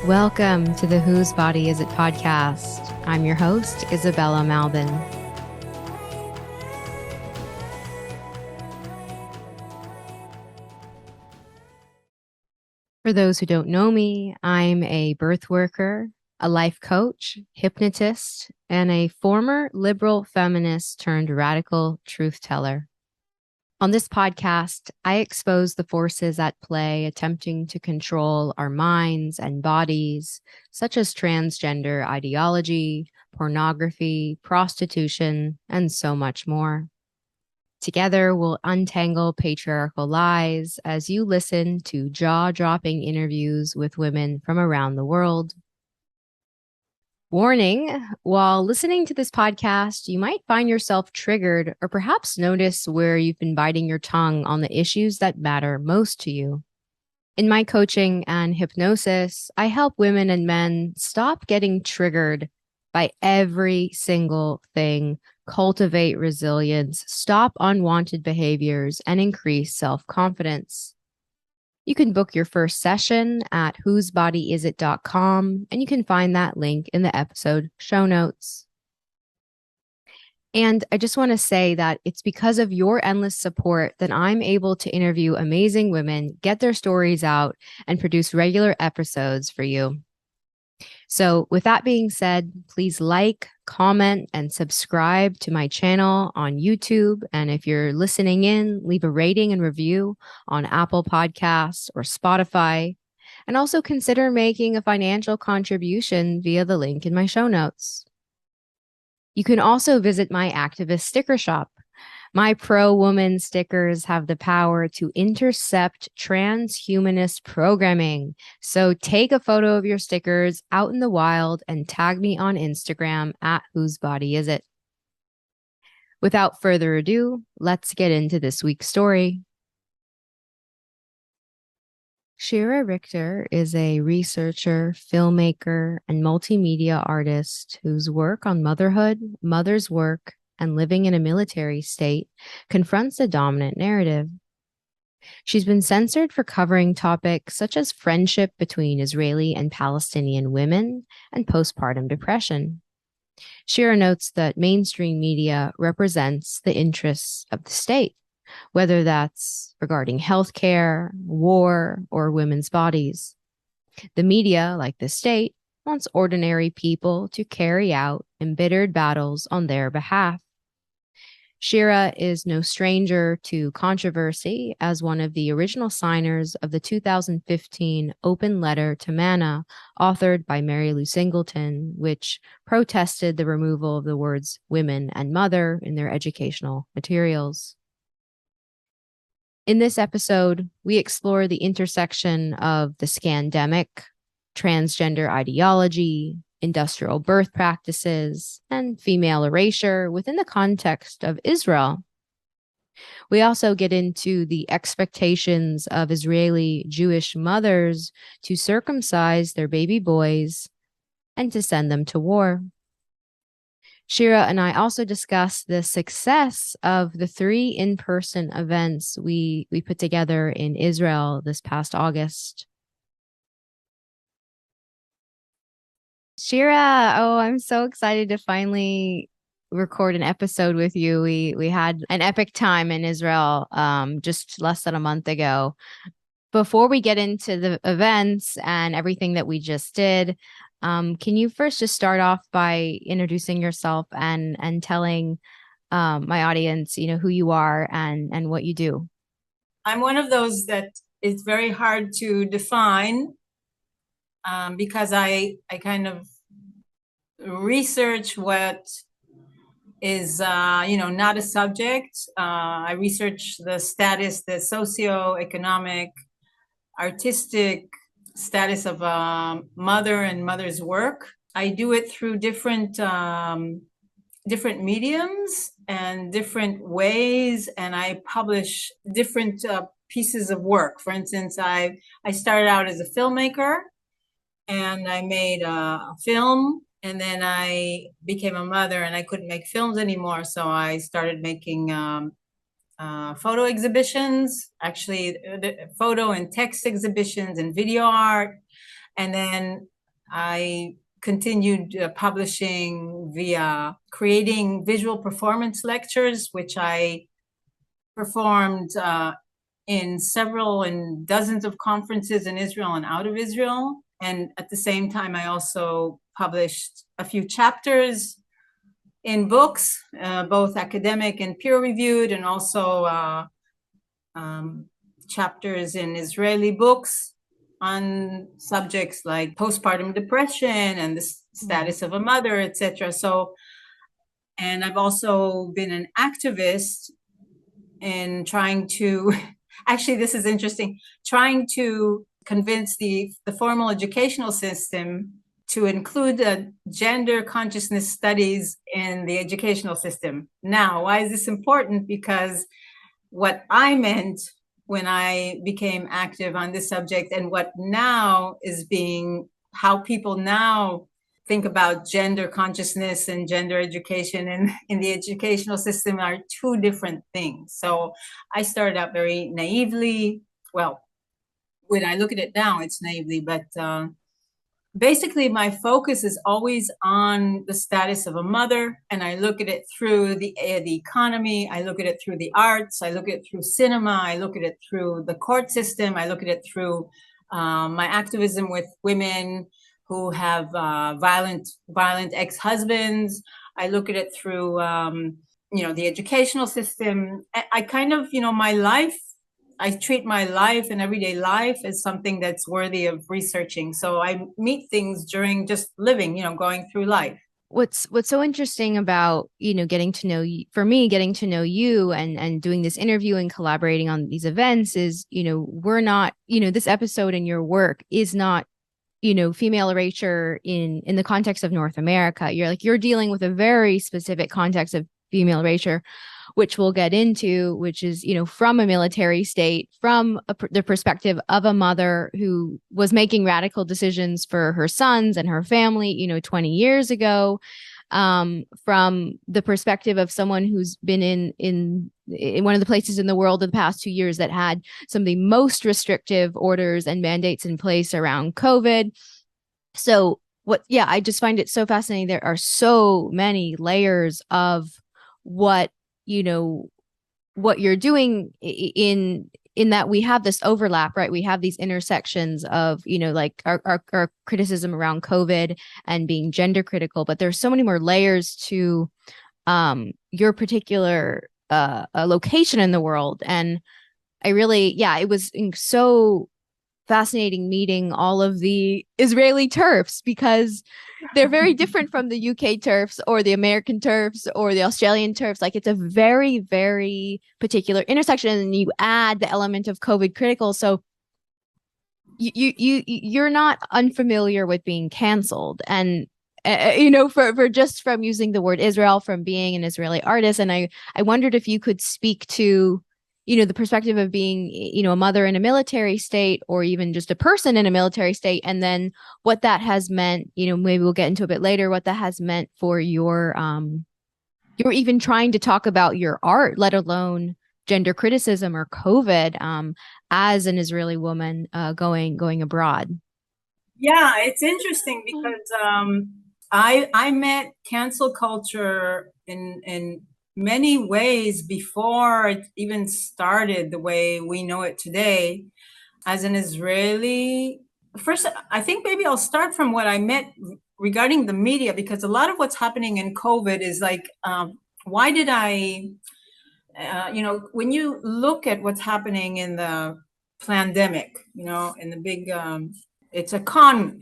Welcome to the Whose Body Is It podcast. I'm your host, Isabella Malvin. For those who don't know me, I'm a birth worker, a life coach, hypnotist, and a former liberal feminist turned radical truth teller. On this podcast, I expose the forces at play attempting to control our minds and bodies, such as transgender ideology, pornography, prostitution, and so much more. Together, we'll untangle patriarchal lies as you listen to jaw-dropping interviews with women from around the world. Warning, while listening to this podcast, you might find yourself triggered or perhaps notice where you've been biting your tongue on the issues that matter most to you. In my coaching and hypnosis, I help women and men stop getting triggered by every single thing, cultivate resilience, stop unwanted behaviors, and increase self-confidence. You can book your first session at whosebodyisit.com, and you can find that link in the episode show notes. And I just want to say that it's because of your endless support that I'm able to interview amazing women, get their stories out, and produce regular episodes for you. So with that being said, please like, comment, and subscribe to my channel on YouTube. And if you're listening in, leave a rating and review on Apple Podcasts or Spotify. And also consider making a financial contribution via the link in my show notes. You can also visit my activist sticker shop. My pro-woman stickers have the power to intercept transhumanist programming. So take a photo of your stickers out in the wild and tag me on Instagram at Whose Body Is It. Without further ado, let's get into this week's story. Shira Richter is a researcher, filmmaker, and multimedia artist whose work on motherhood, mother's work, and living in a military state confronts a dominant narrative. She's been censored for covering topics such as friendship between Israeli and Palestinian women and postpartum depression. Shira notes that mainstream media represents the interests of the state, whether that's regarding healthcare, war, or women's bodies. The media, like the state, wants ordinary people to carry out embittered battles on their behalf. Shira is no stranger to controversy as one of the original signers of the 2015 Open Letter to Manna, authored by Mary Lou Singleton, which protested the removal of the words women and mother in their educational materials. In this episode, we explore the intersection of the scamdemic, transgender ideology, industrial birth practices, and female erasure within the context of Israel. We also get into the expectations of Israeli Jewish mothers to circumcise their baby boys and to send them to war. Shira and I also discuss the success of the 3 in-person events we put together in Israel this past August. Shira, oh, I'm so excited to finally record an episode with you. We had an epic time in Israel just less than a month ago. Before we get into the events and everything that we just did, can you first just start off by introducing yourself and telling my audience, who you are and what you do? I'm one of those that is very hard to define. Because I kind of research what is, not a subject. I research the status, the socioeconomic, artistic status of a mother and mother's work. I do it through different mediums and different ways, and I publish different pieces of work. For instance, I started out as a filmmaker, and I made a film, and then I became a mother and I couldn't make films anymore. So I started making photo exhibitions, actually the photo and text exhibitions and video art. And then I continued publishing via creating visual performance lectures, which I performed in dozens of conferences in Israel and out of Israel. And at the same time, I also published a few chapters in books, both academic and peer-reviewed, and also chapters in Israeli books on subjects like postpartum depression and the status of a mother, etc. So, and I've also been an activist in trying to, actually, this is interesting, trying to convince the formal educational system to include gender consciousness studies in the educational system. Now, why is this important? Because what I meant when I became active on this subject and what now is being, how people now think about gender consciousness and gender education in the educational system are two different things. So I started out very naively. Well, when I look at it now, it's naively, but basically my focus is always on the status of a mother, and I look at it through the economy, I look at it through the arts, I look at it through cinema, I look at it through the court system, I look at it through my activism with women who have violent ex-husbands. I look at it through the educational system. I kind of, my life, I treat my life and everyday life as something that's worthy of researching. So I meet things during just living, going through life. What's so interesting about, getting to know you, for me, getting to know you and doing this interview and collaborating on these events is, we're not, this episode and your work is not, female erasure in the context of North America. You're dealing with a very specific context of female erasure, which we'll get into, which is, from a military state, from the perspective of a mother who was making radical decisions for her sons and her family, 20 years ago, from the perspective of someone who's been in one of the places in the world in the past 2 years that had some of the most restrictive orders and mandates in place around COVID. So I just find it so fascinating. There are so many layers of what what you're doing in that we have this overlap, right? We have these intersections of, like our criticism around COVID and being gender critical, but there's so many more layers to your particular location in the world. And I really, it was so fascinating meeting all of the Israeli TERFs because they're very different from the UK TERFs or the American TERFs or the Australian TERFs. Like it's a very, very particular intersection, and you add the element of COVID critical. So you're not unfamiliar with being canceled, and for just from using the word Israel, from being an Israeli artist. And I wondered if you could speak to the perspective of being, a mother in a military state or even just a person in a military state. And then what that has meant, maybe we'll get into a bit later, what that has meant for you're even trying to talk about your art, let alone gender criticism or COVID, as an Israeli woman going abroad. Yeah, it's interesting because I met cancel culture in many ways before it even started the way we know it today. As an Israeli, first, I think maybe I'll start from what I met regarding the media, because a lot of what's happening in COVID is like, why did when you look at what's happening in the pandemic, in the big, it's a con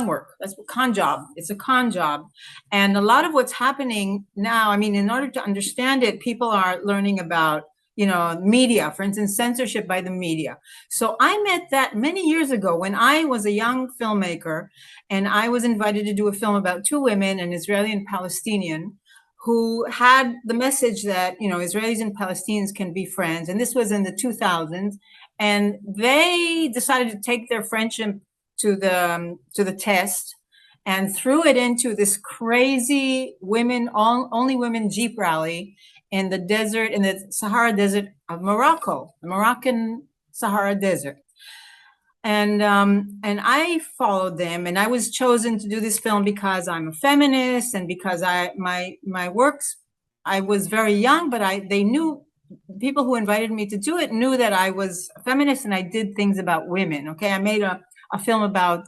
work. That's con job. It's a con job. And a lot of what's happening now, I mean, in order to understand it, people are learning about, media, for instance, censorship by the media. So I met that many years ago when I was a young filmmaker, and I was invited to do a film about two women, an Israeli and Palestinian, who had the message that, Israelis and Palestinians can be friends. And this was in the 2000s. And they decided to take their friendship to the test and threw it into this crazy only women Jeep rally in the desert, in the Sahara Desert of Morocco, the Moroccan Sahara Desert. And I followed them, and I was chosen to do this film because I'm a feminist, and because my works, I was very young, but they knew, people who invited me to do it knew that I was a feminist and I did things about women. Okay, I made a film about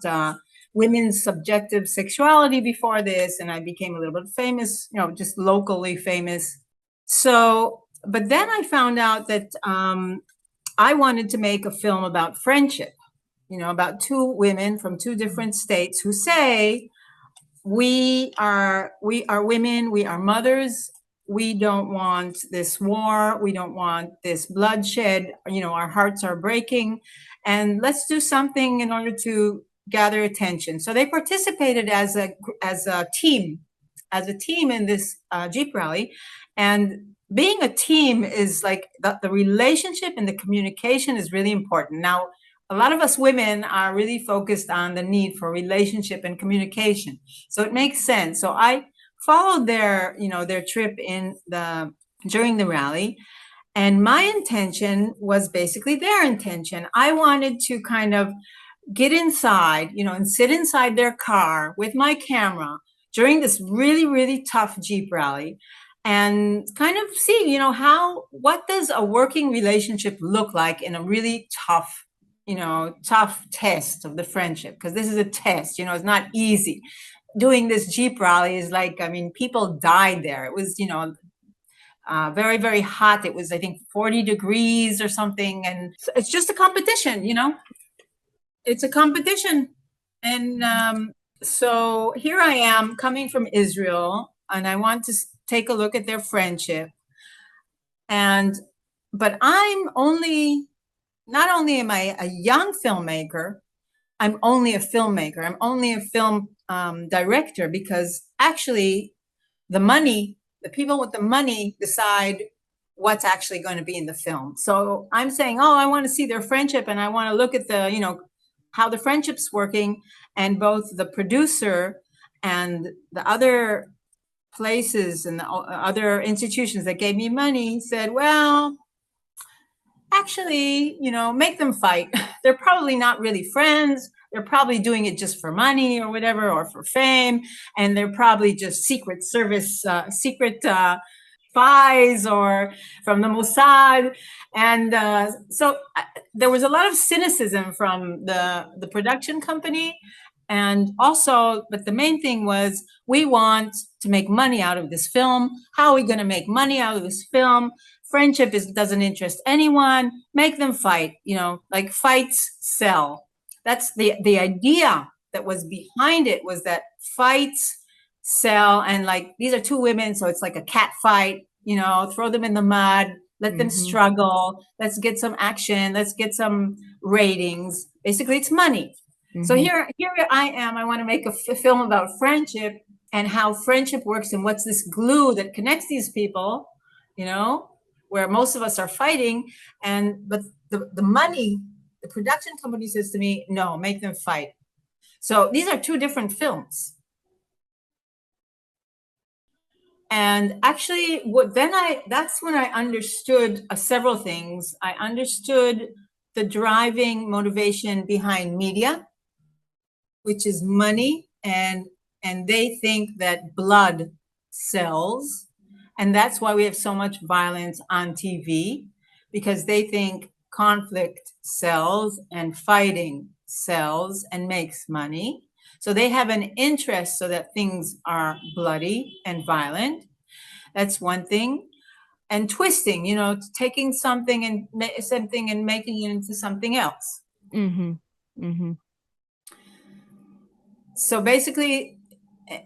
women's subjective sexuality before this, and I became a little bit famous, just locally famous. So, but then I found out that I wanted to make a film about friendship, about two women from two different states who say, we are women, we are mothers, we don't want this war, we don't want this bloodshed, our hearts are breaking, and let's do something in order to gather attention. So they participated as a team in this Jeep rally. And being a team is like the relationship and the communication is really important. Now, a lot of us women are really focused on the need for relationship and communication. So it makes sense. So I followed their trip during the rally. And my intention was basically their intention. I wanted to kind of get inside, and sit inside their car with my camera during this really, really tough Jeep rally, and kind of see, what does a working relationship look like in a really tough test of the friendship, because this is a test, it's not easy. Doing this Jeep rally is like, people died there. It was, very, very hot. It was, I think, 40 degrees or something. And it's just a competition, it's a competition. And so here I am coming from Israel, and I want to take a look at their friendship. But not only am I a young filmmaker, I'm only a filmmaker. I'm only a film director, because actually the people with the money decide what's actually going to be in the film. So I'm saying, I want to see their friendship, and I want to look at how the friendship's working. And both the producer and the other places and the other institutions that gave me money said, well, actually, make them fight. They're probably not really friends. They're probably doing it just for money or whatever, or for fame. And they're probably just secret service, secret spies, or from the Mossad. And so there was a lot of cynicism from the production company. And also, but the main thing was, we want to make money out of this film. How are we going to make money out of this film? Friendship doesn't interest anyone. Make them fight, like fights sell. That's the idea that was behind it, was that fights sell. And like, these are two women, so it's like a cat fight, throw them in the mud, let them struggle. Let's get some action. Let's get some ratings. Basically, it's money. So here I am. I want to make a film about friendship and how friendship works, and what's this glue that connects these people, where most of us are fighting. But the money, the production company says to me, no, make them fight. So these are two different films. And actually, that's when I understood several things. I understood the driving motivation behind media, which is money, and they think that blood sells. And that's why we have so much violence on TV, because they think conflict sells and fighting sells and makes money. So they have an interest so that things are bloody and violent. That's one thing. And twisting, taking something and making it into something else. So basically,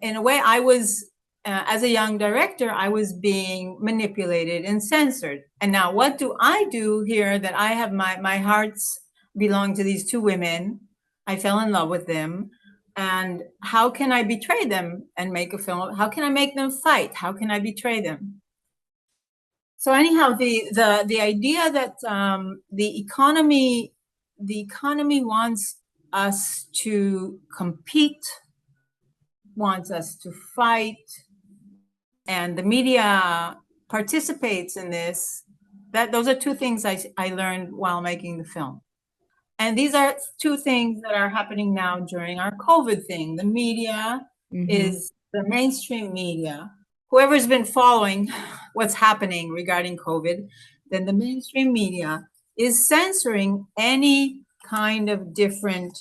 in a way, I was, as a young director, I was being manipulated and censored. And now what do I do here that I have my hearts belong to these two women? I fell in love with them. And how can I betray them and make a film? How can I make them fight? How can I betray them? So anyhow, the idea that the economy wants us to compete, wants us to fight, and the media participates in this. Those are two things I learned while making the film. And these are two things that are happening now during our COVID thing. The media is the mainstream media. Whoever's been following what's happening regarding COVID, then the mainstream media is censoring any kind of different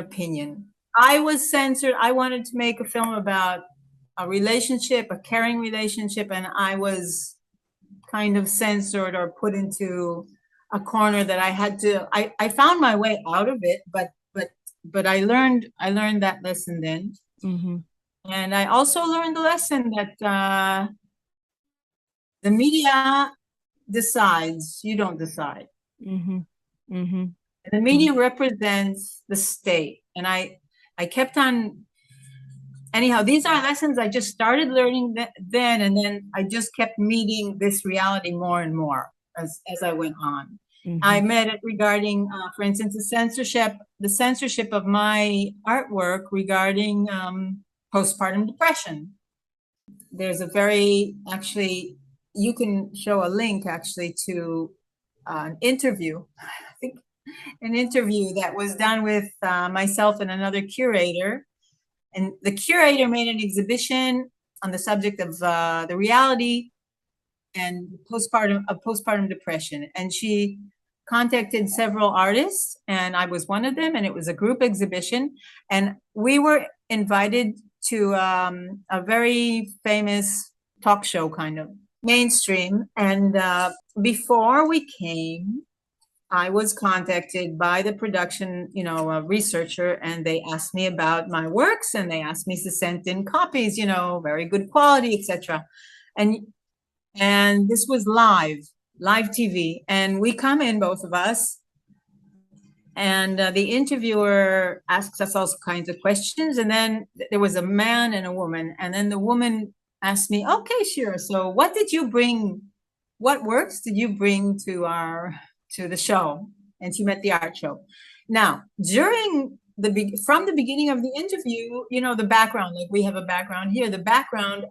opinion. I was censored. I wanted to make a film about a relationship, a caring relationship, and I was kind of censored or put into a corner that I had to. I found my way out of it, but I learned that lesson then. And I also learned the lesson that the media decides, you don't decide. The media represents the state. And I kept on, anyhow, these are lessons I just started learning then, and then I just kept meeting this reality more and more as I went on. I met it regarding, for instance, the censorship of my artwork regarding postpartum depression. There's a very, actually, you can show a link actually to an interview, I think an interview that was done with myself and another curator. And the curator made an exhibition on the subject of the reality and postpartum depression. And she contacted several artists, and I was one of them, and it was a group exhibition. And we were invited to a very famous talk show, kind of mainstream. And before we came, I was contacted by the production, researcher, and they asked me about my works, and they asked me to send in copies, very good quality, etc. And this was live TV, and we come in, both of us, and the interviewer asks us all kinds of questions, and then there was a man and a woman, and then the woman asked me, "Okay, Shira, so what works did you bring to the show?" And she meant the art show. Now, from the beginning of the interview, the background, like we have a background here, the background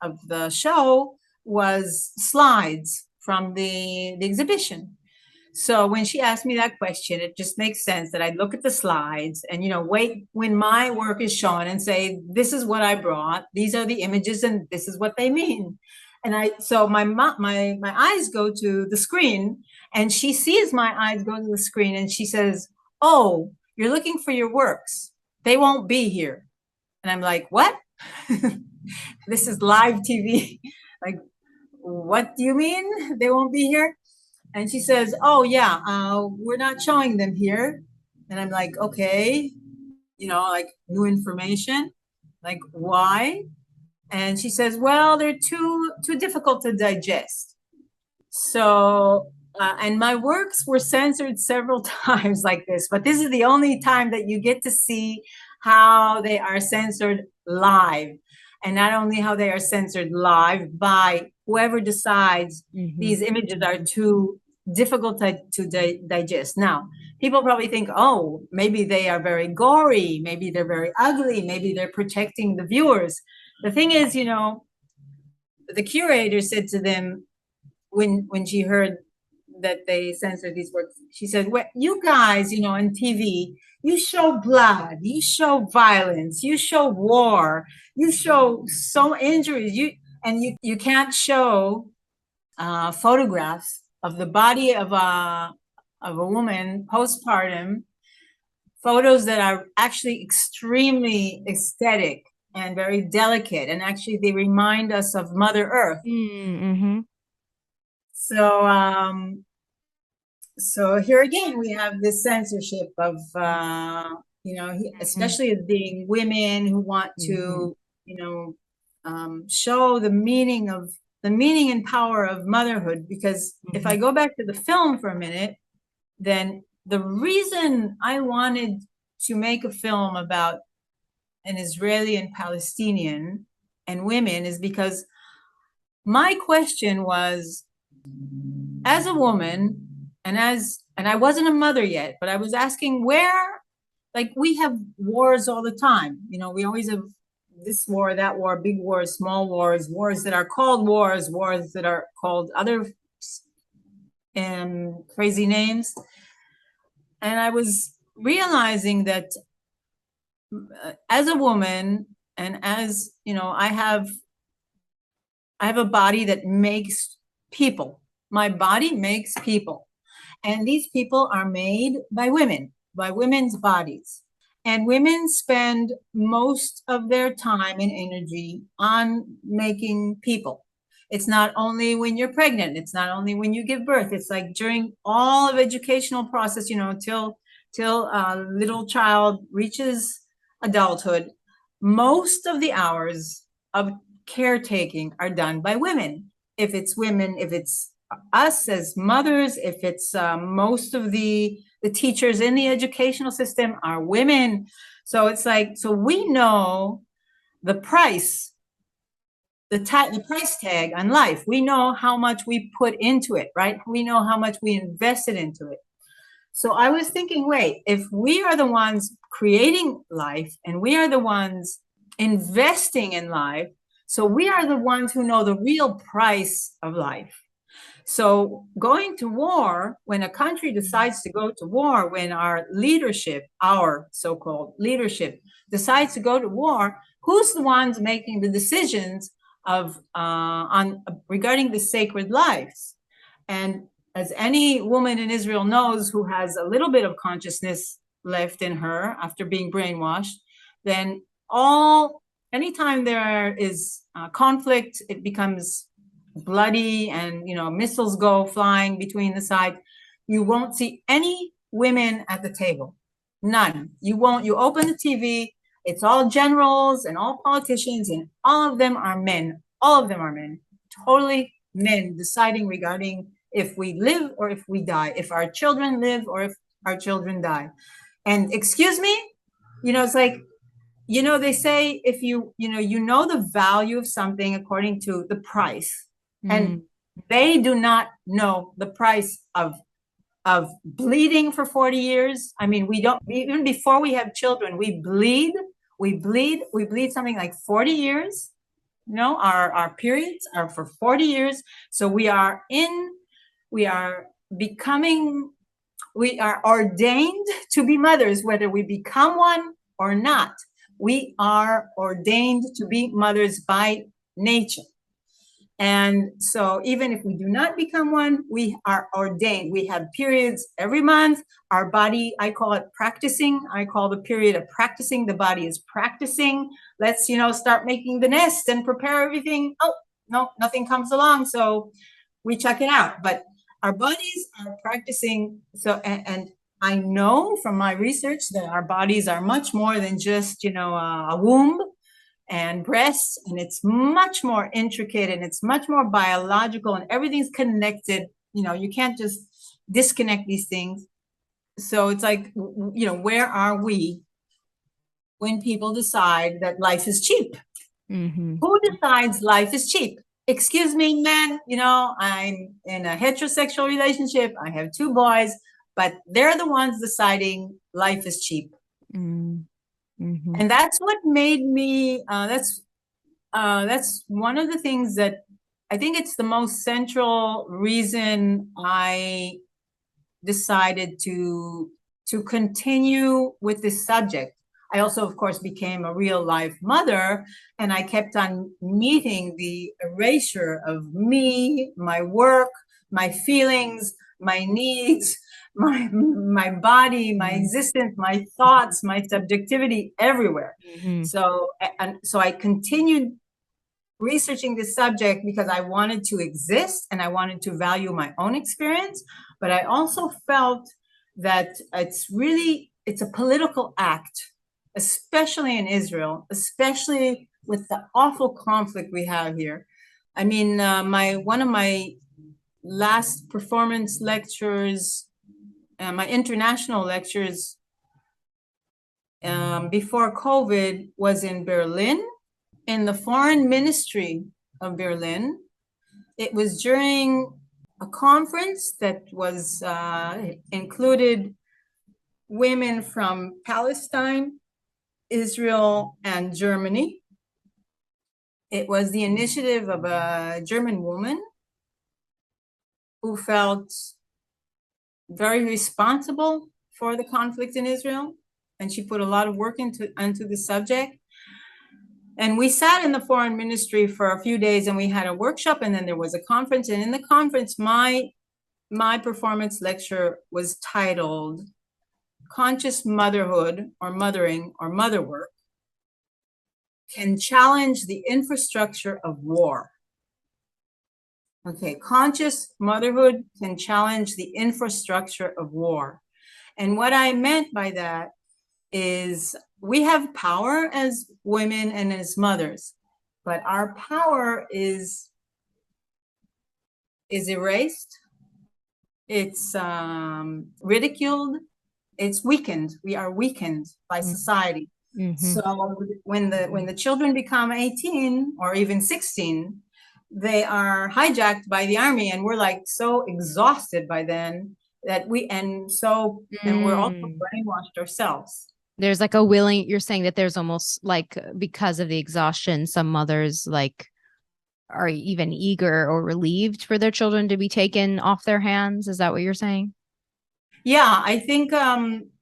of the show was slides from the exhibition. So when she asked me that question, it just makes sense that I'd look at the slides and, wait when my work is shown and say, this is what I brought, these are the images, and this is what they mean. And so my eyes go to the screen, and she sees my eyes go to the screen, and she says, "Oh, you're looking for your works. They won't be here." And I'm like, "What?" This is live TV. Like, what do you mean they won't be here? And she says, "Oh yeah, we're not showing them here." And I'm like, "Okay, like new information, like why?" And she says, "Well, they're too difficult to digest." So, and my works were censored several times like this, but this is the only time that you get to see how they are censored live. And not only how they are censored live by whoever decides these images are too difficult to digest. Now, people probably think, oh, maybe they are very gory, maybe they're very ugly, maybe they're protecting the viewers. The thing is, the curator said to them when she heard that they censored these works, she said, "Well, you guys, on TV, you show blood, you show violence, you show war, you show so injuries. You can't show photographs of the body of a woman postpartum, photos that are actually extremely aesthetic and very delicate, and actually they remind us of Mother Earth." So here again, we have this censorship of, especially as being women who want to, show the meaning and power of motherhood. Because if I go back to the film for a minute, then the reason I wanted to make a film about an Israeli and Palestinian and women is because my question was, as a woman, and I wasn't a mother yet, but I was asking where, like, we have wars all the time. We always have this war, that war, big wars, small wars, wars that are called wars that are called other crazy names. And I was realizing that as a woman, and as you know, I have a body that makes people. My body makes people. And these people are made by women, by women's bodies. And women spend most of their time and energy on making people. It's not only when you're pregnant, it's not only when you give birth, it's like during all of educational process, you know, till a little child reaches adulthood. Most of the hours of caretaking are done by women. If it's women, if it's us as mothers, if it's most of the teachers in the educational system are women. So it's like, so we know the price, the price tag on life. We know how much we put into it, right? We know how much we invested into it. So I was thinking, wait, if we are the ones creating life and we are the ones investing in life, so we are the ones who know the real price of life. So going to war, when a country decides to go to war, when our leadership, our so-called leadership, decides to go to war, who's the ones making the decisions of on regarding the sacred lives? And as any woman in Israel knows who has a little bit of consciousness left in her after being brainwashed, then anytime there is conflict, it becomes bloody, and you know, missiles go flying between the sides. You won't see any women at the table, none. You won't. You open the TV, it's all generals and all politicians, and all of them are men. All of them are men, totally men, deciding regarding if we live or if we die, if our children live or if our children die. And excuse me, you know, it's like, you know, they say if you know the value of something according to the price. And they do not know the price of bleeding for 40 years. I mean, we don't, even before we have children, we bleed something like 40 years. You know, our periods are for 40 years. So we are ordained to be mothers, whether we become one or not. We are ordained to be mothers by nature. And so even if we do not become one, we are ordained. We have periods every month. Our body, I call it practicing. I call the period of practicing. The body is practicing. Let's, start making the nest and prepare everything. Oh, no, nothing comes along. So we check it out. But our bodies are practicing. So, and I know from my research that our bodies are much more than just, a womb and breasts, and it's much more intricate and it's much more biological, and everything's connected. You can't just disconnect these things. So it's like, where are we when people decide that life is cheap? Who decides life is cheap? Excuse me, men, I'm in a heterosexual relationship. I have 2 boys, but they're the ones deciding life is cheap. And that's what made me, that's one of the things that I think it's the most central reason I decided to continue with this subject. I also, of course, became a real life mother, and I kept on meeting the erasure of me, my work, my feelings, my needs, my body, my existence, my thoughts, my subjectivity everywhere. So I continued researching this subject because I wanted to exist and I wanted to value my own experience. But I also felt that it's a political act, especially in Israel, especially with the awful conflict we have here. I mean, one of my last performance lectures, my international lectures before COVID was in Berlin, in the foreign ministry of Berlin. It was during a conference that was included women from Palestine, Israel, and Germany. It was the initiative of a German woman who felt very responsible, for the conflict in Israel, and she put a lot of work into the subject. And we sat in the foreign ministry for a few days, and we had a workshop, and then there was a conference. And in the conference, my performance lecture was titled "Conscious Motherhood or Mothering or Mother Work Can Challenge the Infrastructure of War." Okay, conscious motherhood can challenge the infrastructure of war. And what I meant by that is we have power as women and as mothers, but our power is erased, it's ridiculed, it's weakened. We are weakened by society. So when the children become 18 or even 16, they are hijacked by the army, and we're like so exhausted by then that and we're also brainwashed ourselves. There's like you're saying that there's almost like, because of the exhaustion, some mothers like are even eager or relieved for their children to be taken off their hands. Is that what you're saying? Yeah, I think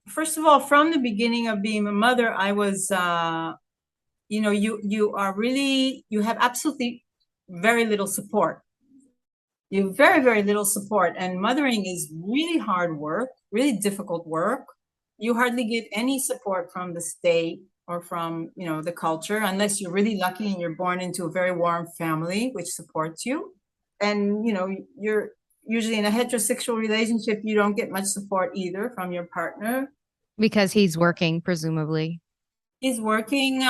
first of all, from the beginning of being a mother, I was you have absolutely very little support. You have very, very little support. And mothering is really hard work, really difficult work. You hardly get any support from the state or from, the culture, unless you're really lucky and you're born into a very warm family, which supports you. And, you're usually in a heterosexual relationship, you don't get much support either from your partner. Because he's working, presumably. He's working.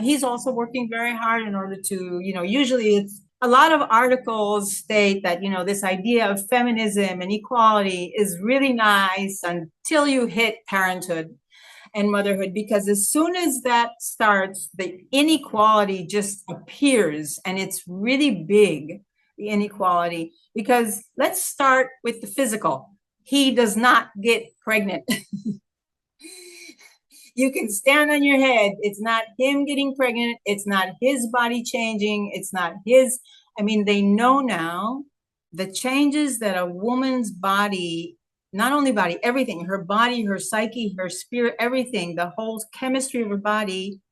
He's also working very hard in order to, usually it's a lot of articles state that, this idea of feminism and equality is really nice until you hit parenthood and motherhood, because as soon as that starts, the inequality just appears, and it's really big, the inequality, because let's start with the physical. He does not get pregnant. You can stand on your head. It's not him getting pregnant. It's not his body changing. It's not his. They know now the changes that a woman's body, not only body, everything, her body, her psyche, her spirit, everything, the whole chemistry of her body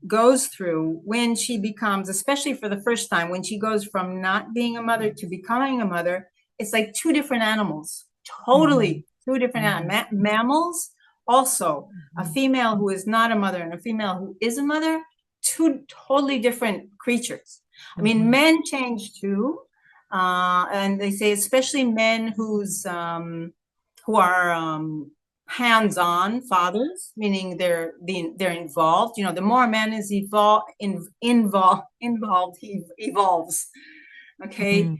goes through when she becomes, especially for the first time, when she goes from not being a mother to becoming a mother. It's like two different animals, totally two different mammals. Also, a female who is not a mother and a female who is a mother, two totally different creatures. Men change too, and they say especially men who are hands-on fathers, meaning they're involved. The more a man is involved, he evolves. Okay.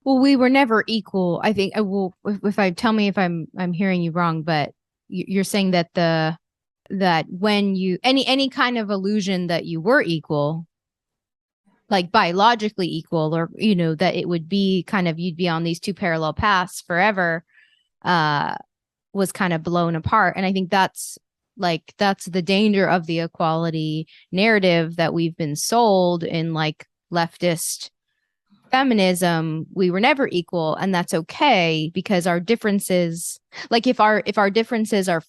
Well, we were never equal. I think. Well, if I tell me if I'm hearing you wrong, but you're saying that that when you any kind of illusion that you were equal, like biologically equal, or that it would be kind of, you'd be on these two parallel paths forever, was kind of blown apart. And I think that's the danger of the equality narrative that we've been sold in like leftist feminism. We were never equal, and that's okay, because our differences, like if our differences are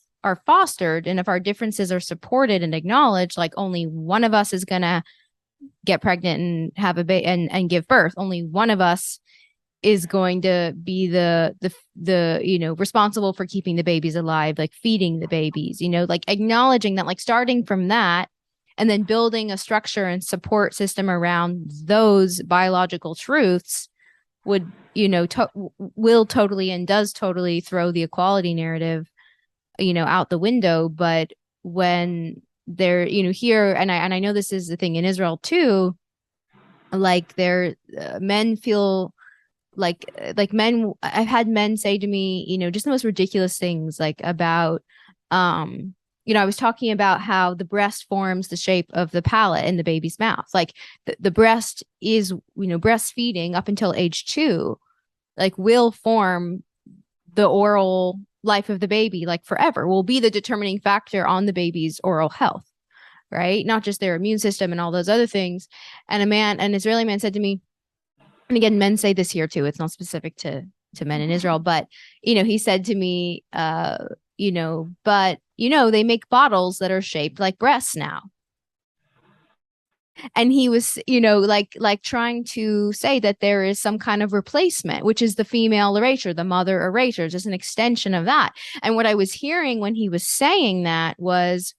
fostered, and if our differences are supported and acknowledged, like only one of us is gonna get pregnant and have a baby and give birth, only one of us is going to be the responsible for keeping the babies alive, like feeding the babies, like acknowledging that, like starting from that, and then building a structure and support system around those biological truths would, will totally and does totally throw the equality narrative, out the window. But when they're, here, and I know this is the thing in Israel too, like men feel like men, I've had men say to me, just the most ridiculous things, like about, I was talking about how the breast forms the shape of the palate in the baby's mouth. Like the breast is, breastfeeding up until age 2, like will form the oral life of the baby, like forever, will be the determining factor on the baby's oral health, right? Not just their immune system and all those other things. And an Israeli man said to me, and again, men say this here too, it's not specific to to men in Israel. But, he said to me, but, they make bottles that are shaped like breasts now. And he was, like trying to say that there is some kind of replacement, which is the female erasure, the mother erasure, just an extension of that. And what I was hearing when he was saying that was,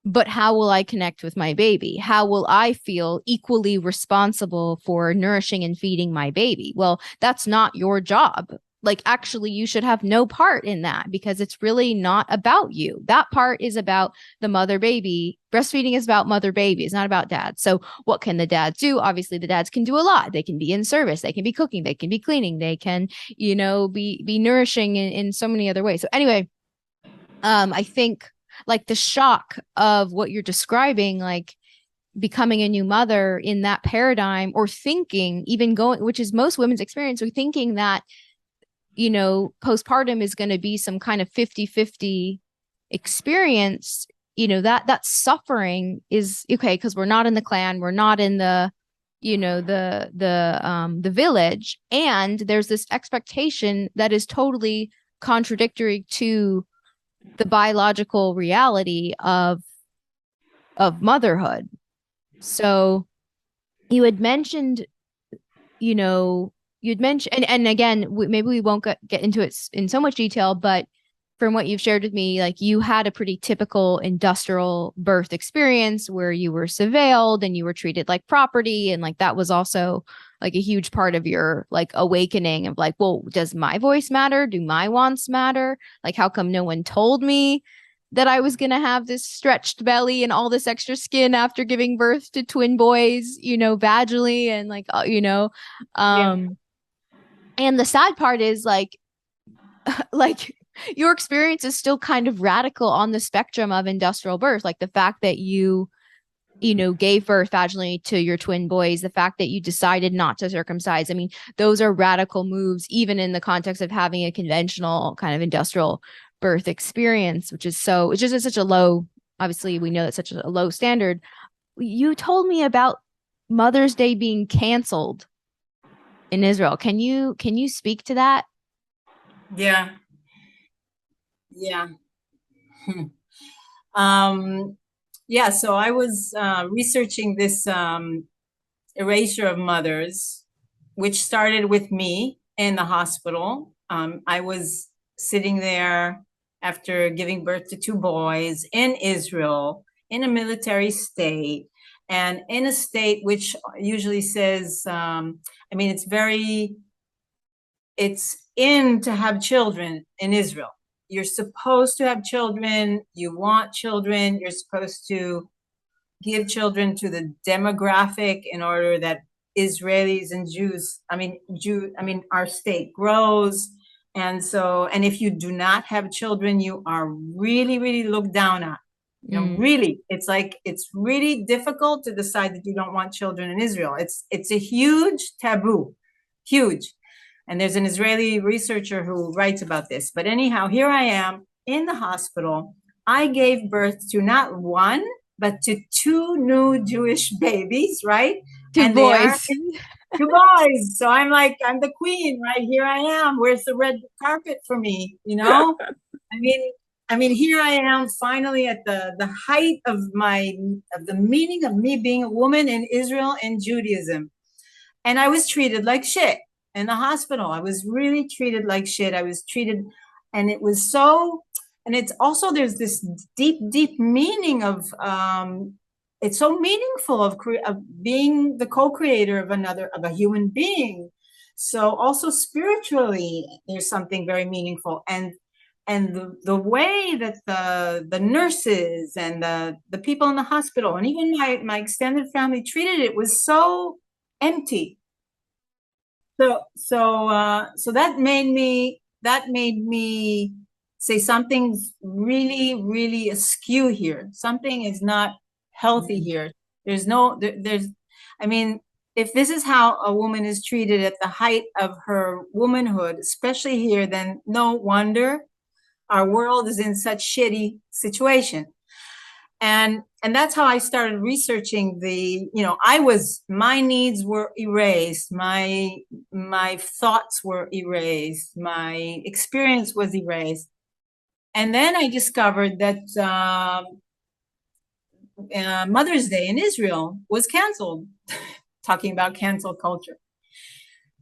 but how will I connect with my baby? How will I feel equally responsible for nourishing and feeding my baby? Well, that's not your job. Like, actually, you should have no part in that because it's really not about you. That part is about the mother baby. Breastfeeding is about mother baby. It's not about dad. So, what can the dads do? Obviously, the dads can do a lot. They can be in service. They can be cooking. They can be cleaning. They can, be nourishing in so many other ways. So, anyway, I think like the shock of what you're describing, like becoming a new mother in that paradigm, or thinking, even going, which is most women's experience, or thinking that, postpartum is going to be some kind of 50-50 experience, that suffering is okay because we're not in the clan, we're not in the, the village, and there's this expectation that is totally contradictory to the biological reality of motherhood. So you had mentioned, and again, maybe we won't get into it in so much detail, but from what you've shared with me, like you had a pretty typical industrial birth experience where you were surveilled and you were treated like property. And like that was also like a huge part of your like awakening of like, well, does my voice matter? Do my wants matter? Like, how come no one told me that I was going to have this stretched belly and all this extra skin after giving birth to twin boys, vaginally and like, Yeah. and the sad part is like, like your experience is still kind of radical on the spectrum of industrial birth. Like the fact that you gave birth vaginally to your twin boys, the fact that you decided not to circumcise. I mean, those are radical moves, even in the context of having a conventional kind of industrial birth experience, which is it's just such a low, obviously we know that's such a low standard. You told me about Mother's Day being canceled in Israel. Can you speak to that? Yeah. Yeah. um, yeah, so I was researching this erasure of mothers, which started with me in the hospital. I was sitting there after giving birth to two boys in Israel, in a military state, and in a state which usually says, I mean, it's in to have children in Israel. You're supposed to have children. You want children. You're supposed to give children to the demographic in order that Israelis and Jews, our state grows. And if you do not have children, you are really, really looked down on. Really, it's really difficult to decide that you don't want children in Israel. It's a huge taboo, huge. And there's an Israeli researcher who writes about this. But anyhow, here I am in the hospital. I gave birth to not one, but to two new Jewish babies, right? Two And they are boys. two boys. So I'm like, I'm the queen, right? Here I am. Where's the red carpet for me? I mean, here I am finally at the height of the meaning of me being a woman in Israel and Judaism. And I was treated like shit in the hospital. I was really treated like shit. I was treated, and it was so, and it's also, there's this deep, deep meaning of, it's so meaningful of being the co-creator of a human being. So also spiritually, there's something very meaningful. And the way that the nurses and the people in the hospital and even my extended family treated it was so empty. So that made me say something's really, really askew here. Something is not healthy here. There's I mean, if this is how a woman is treated at the height of her womanhood, especially here, then no wonder our world is in such shitty situation. And and that's how I started researching my needs were erased, my thoughts were erased, my experience was erased. And then I discovered that Mother's Day in Israel was canceled. Talking about cancel culture.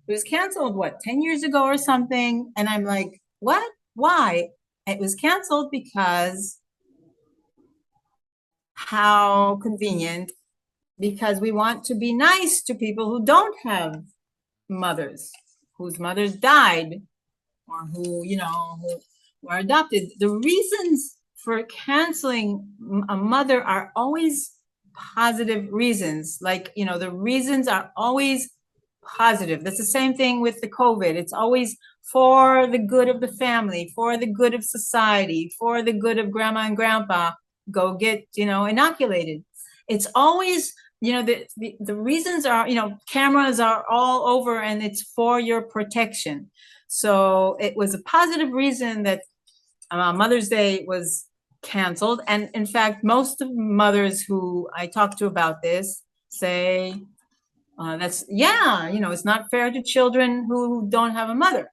It was canceled, 10 years ago or something? And I'm like, what? Why? It was canceled because how convenient, because we want to be nice to people who don't have mothers, whose mothers died, or who were adopted. The reasons for canceling a mother are always positive reasons. The reasons are always positive. That's the same thing with the COVID. It's always for the good of the family, for the good of society, for the good of grandma and grandpa. Go get, inoculated. It's always, the reasons are, cameras are all over and it's for your protection. So it was a positive reason that Mother's Day was canceled. And in fact, most of mothers who I talk to about this say, it's not fair to children who don't have a mother.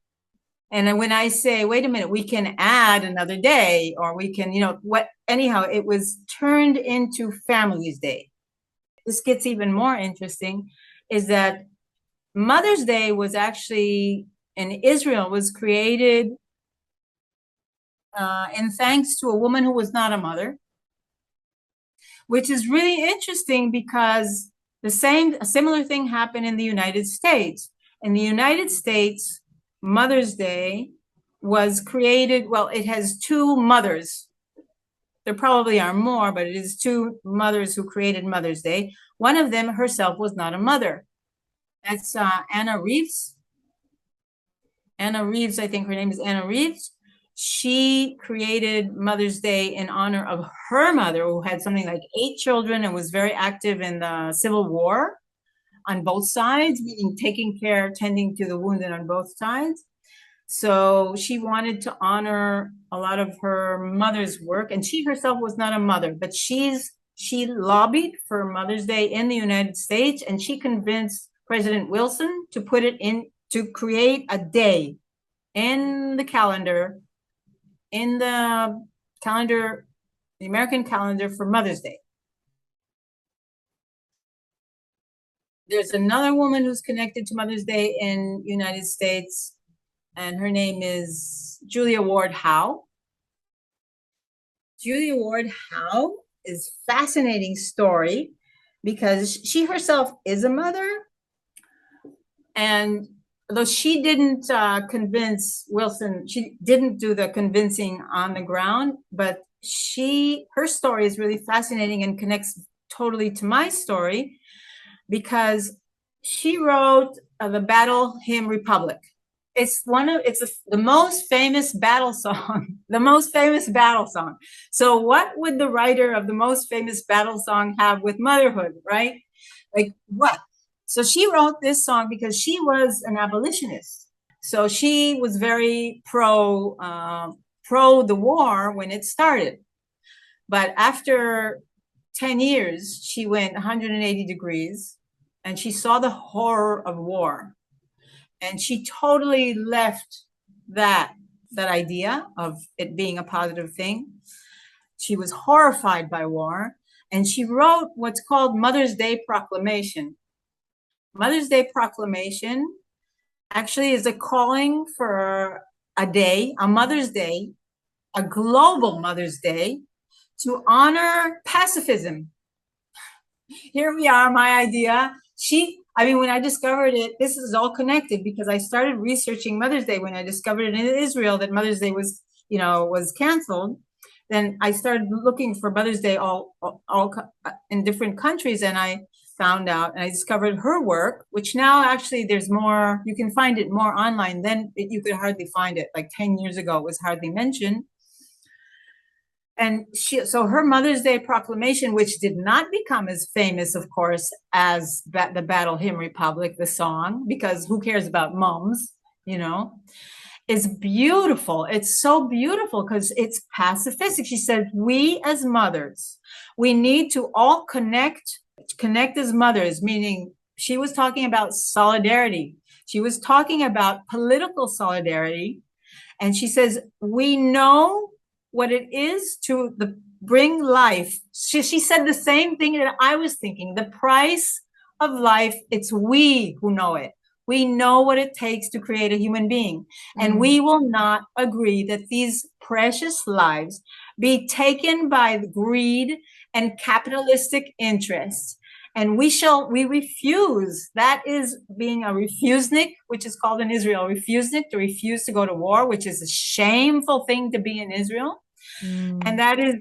And then when I say, wait a minute, we can add another day, or we can, anyhow, it was turned into Family's Day. This gets even more interesting, is that Mother's Day was actually, in Israel, was created in thanks to a woman who was not a mother, which is really interesting because a similar thing happened in the United States. In the United States, Mother's Day was created, it has two mothers. There probably are more, but it is two mothers who created Mother's Day. One of them herself was not a mother. That's Anna Reeves. Anna Reeves, I think her name is Anna Reeves. She created Mother's Day in honor of her mother, who had something like 8 children and was very active in the Civil War on both sides, meaning tending to the wounded on both sides. So she wanted to honor a lot of her mother's work, and she herself was not a mother, but she lobbied for Mother's Day in the United States, and she convinced President Wilson to create a day in the calendar, the American calendar, for Mother's Day. There's another woman who's connected to Mother's Day in the United States, and her name is Julia Ward Howe. Julia Ward Howe is a fascinating story because she herself is a mother, and though she didn't convince Wilson, she didn't do the convincing on the ground, but her story is really fascinating and connects totally to my story, because she wrote the Battle Hymn Republic. It's the most famous battle song, So what would the writer of the most famous battle song have with motherhood, right? Like what? So she wrote this song because she was an abolitionist. So she was very pro the war when it started. But after 10 years, she went 180 degrees and she saw the horror of war. And she totally left that idea of it being a positive thing. She was horrified by war, and she wrote what's called Mother's Day Proclamation. Mother's Day Proclamation actually is a calling for a day, a Mother's Day, a global Mother's Day, to honor pacifism. Here we are, my idea. When I discovered it, this is all connected because I started researching Mother's Day when I discovered it in Israel that Mother's Day was canceled. Then I started looking for Mother's Day all in different countries, and I found out, and I discovered her work, which now actually there's more, you can find it more online. Then you could hardly find it. Like 10 years ago, it was hardly mentioned. And so her Mother's Day Proclamation, which did not become as famous, of course, as the Battle Hymn Republic, the song, because who cares about moms, is beautiful. It's so beautiful because it's pacifistic. She said, we as mothers, we need to all connect as mothers, meaning she was talking about solidarity. She was talking about political solidarity. And she says, we know what it is to bring life. She said the same thing that I was thinking. The price of life, it's we who know it. We know what it takes to create a human being. And we will not agree that these precious lives be taken by greed and capitalistic interests. And we refuse. That is being a refusnik, which is called in Israel refusnik, to refuse to go to war, which is a shameful thing to be in Israel. And that is,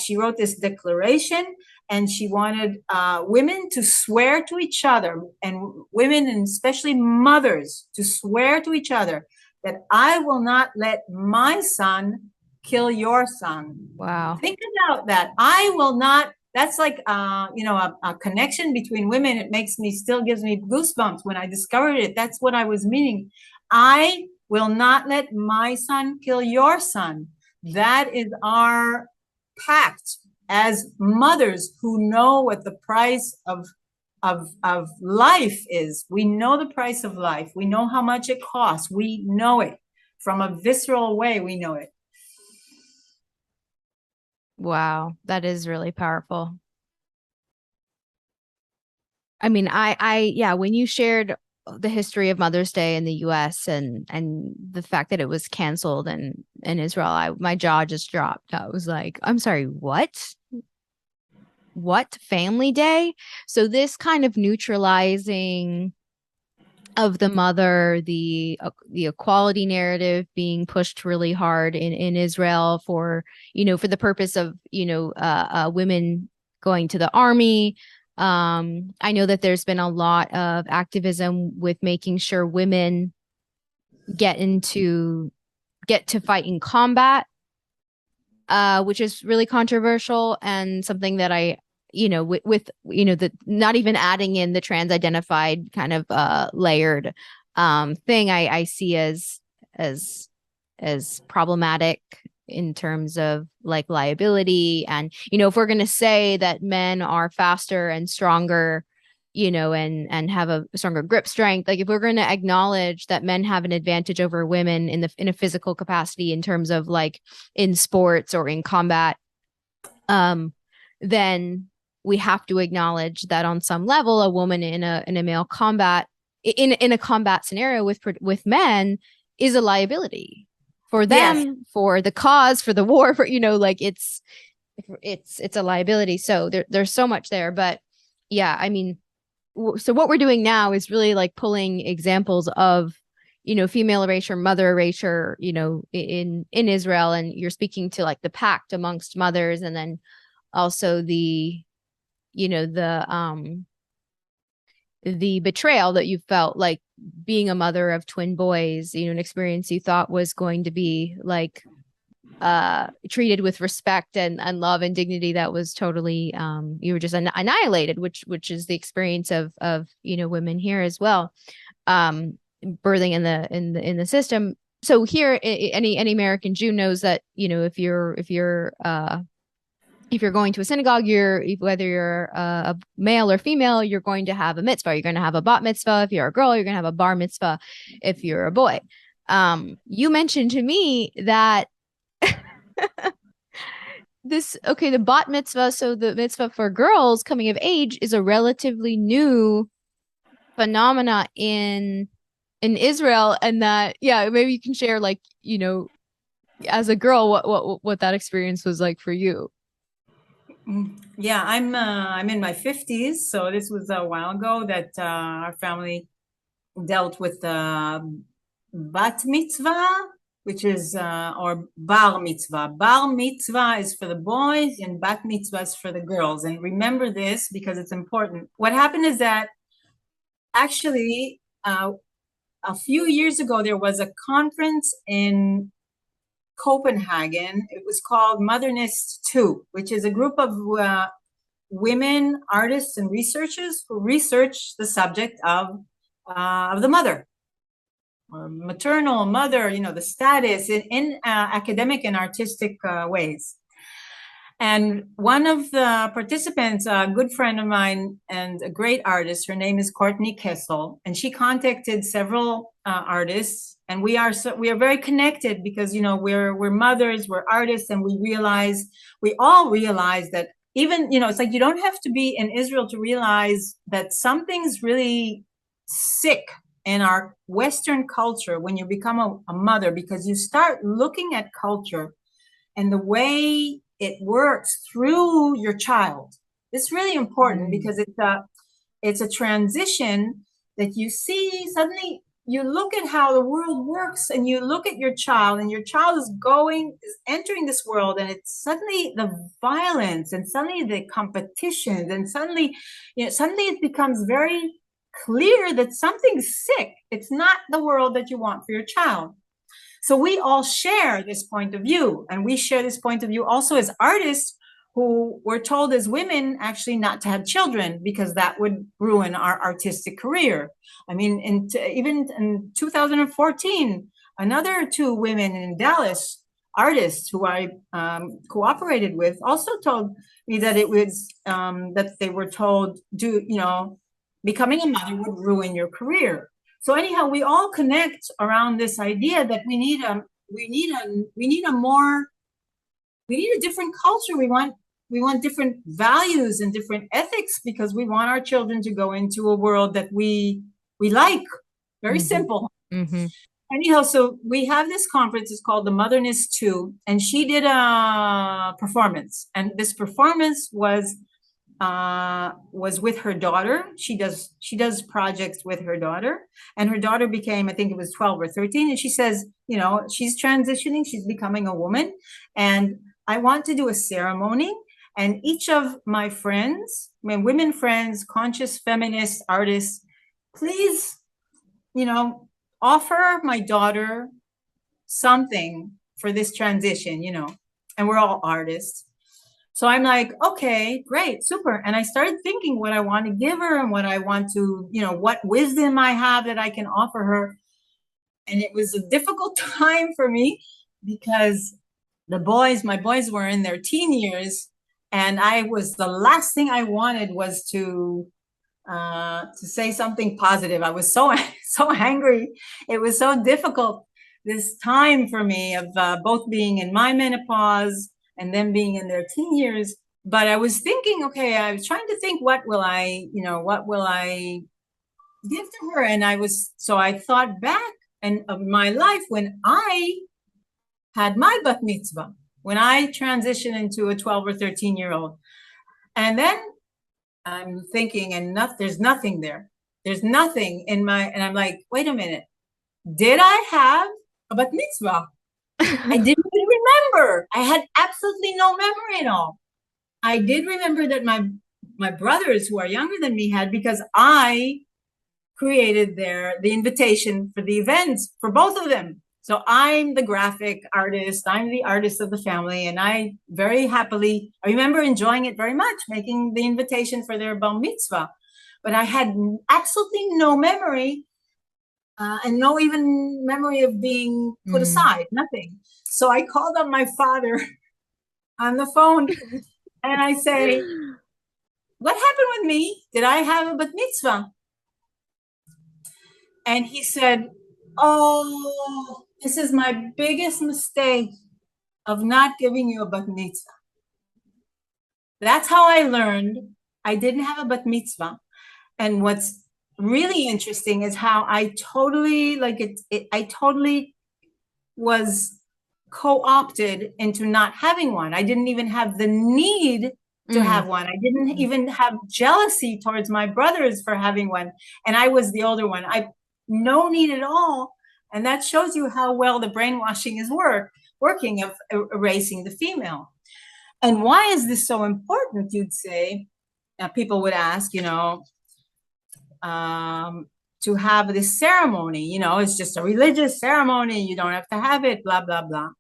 she wrote this declaration, and she wanted women to swear to each other, and women, and especially mothers, to swear to each other that I will not let my son kill your son. Wow. Think about that. I will not. That's like, a connection between women. It still gives me goosebumps when I discovered it. That's what I was meaning. I will not let my son kill your son. That is our pact as mothers who know what the price of life is. We know the price of life. We know how much it costs. We know it from a visceral way. We know it. Wow, that is really powerful. I mean, yeah, when you shared the history of Mother's Day in the US and the fact that it was canceled in Israel, my jaw just dropped. I was like, I'm sorry, what? What? Family Day? So this kind of neutralizing of the mother, the equality narrative being pushed really hard in Israel for the purpose of women going to the army. I know that there's been a lot of activism with making sure women get to fight in combat, which is really controversial and something that I with the not even adding in the trans identified kind of layered thing I see as problematic in terms of like liability. And if we're going to say that men are faster and stronger, and have a stronger grip strength, like if we're going to acknowledge that men have an advantage over women in a physical capacity in terms of like in sports or in combat, then we have to acknowledge that on some level, a woman in a male combat, in a combat scenario with men, is a liability for them, yes, for the cause, for the war, for like it's a liability. So there's so much there. But yeah, I mean, so what we're doing now is really like pulling examples of female erasure, mother erasure, in Israel, and you're speaking to like the pact amongst mothers, and then also the betrayal that you felt like being a mother of twin boys, an experience you thought was going to be like treated with respect and love and dignity, that was totally you were just annihilated, which is the experience of women here as well, birthing in the system. So here, any American Jew knows that if you're going to a synagogue, whether you're a male or female, you're going to have a mitzvah. You're going to have a bat mitzvah. If you're a girl, you're going to have a bar mitzvah. If you're a boy, you mentioned to me that the bat mitzvah, so the mitzvah for girls coming of age, is a relatively new phenomena in Israel, and that, yeah, maybe you can share, like, as a girl, what that experience was like for you. Yeah, I'm in my 50s, so this was a while ago that our family dealt with bat mitzvah, which is or bar mitzvah. Bar mitzvah is for the boys and bat mitzvah is for the girls. And remember this because it's important. What happened is that actually a few years ago there was a conference in Copenhagen. It was called Modernist 2, which is a group of women artists and researchers who research the subject of the mother. maternal, mother, the status in academic and artistic ways. And one of the participants, a good friend of mine and a great artist, her name is Courtney Kessel, and she contacted several artists, and we are very connected because we're mothers, we're artists, and we all realize that even it's like you don't have to be in Israel to realize that something's really sick in our Western culture when you become a mother, because you start looking at culture and the way it works through your child. It's really important because it's a transition that you see. Suddenly you look at how the world works and you look at your child, and your child is entering this world, and it's suddenly the violence and suddenly the competition, and suddenly it becomes very clear that something's sick. It's not the world that you want for your child. So we all share this point of view, and we share this point of view also as artists who were told as women actually not to have children because that would ruin our artistic career. I mean, even in 2014, another two women in Dallas, artists who I cooperated with, also told me that it was that they were told, becoming a mother would ruin your career. So anyhow, we all connect around this idea that we need a different culture. We want different values and different ethics because we want our children to go into a world that we like. Very simple. Anyhow, so we have this conference. It's called the Motherness 2, and she did a performance, and this performance was with her daughter. She does projects with her daughter, and her daughter became, I think it was 12 or 13, and she says, she's transitioning, she's becoming a woman, and I want to do a ceremony, and each of my friends, my women friends, conscious feminist artists, please, offer my daughter something for this transition, and we're all artists. So I'm like, okay, great, super. And I started thinking what I want to give her and what I want to, what wisdom I have that I can offer her. And it was a difficult time for me because my boys were in their teen years, and the last thing I wanted was to say something positive. I was so angry. It was so difficult this time for me of both being in my menopause and them being in their teen years. But I was thinking, okay, I was trying to think, what will I give to her? And I thought back of my life when I had my bat mitzvah, when I transitioned into a 12 or 13-year-old. And then I'm thinking, and there's nothing there. There's nothing and I'm like, wait a minute. Did I have a bat mitzvah? I didn't remember. I had absolutely no memory at all. I did remember that my brothers who are younger than me had, because I created the invitation for the events for both of them. So I'm the graphic artist, I'm the artist of the family, and I remember enjoying it very much, making the invitation for their bar mitzvah. But I had absolutely no memory and no even memory of being put aside, nothing. So I called up my father on the phone and I say, what happened with me? Did I have a bat mitzvah? And he said, oh, this is my biggest mistake of not giving you a bat mitzvah. That's how I learned I didn't have a bat mitzvah. And what's really interesting is how I totally I totally was co-opted into not having one. I didn't even have the need to have one. I didn't even have jealousy towards my brothers for having one. And I was the older one. No need at all. And that shows you how well the brainwashing is working of erasing the female. And why is this so important, you'd say? People would ask, to have this ceremony, it's just a religious ceremony. You don't have to have it, blah, blah, blah.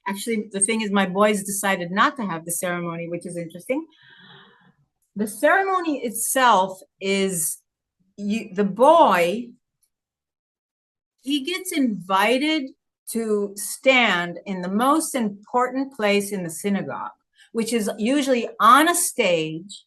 Actually, the thing is, my boys decided not to have the ceremony, which is interesting. The ceremony itself is the boy he gets invited to stand in the most important place in the synagogue, which is usually on a stage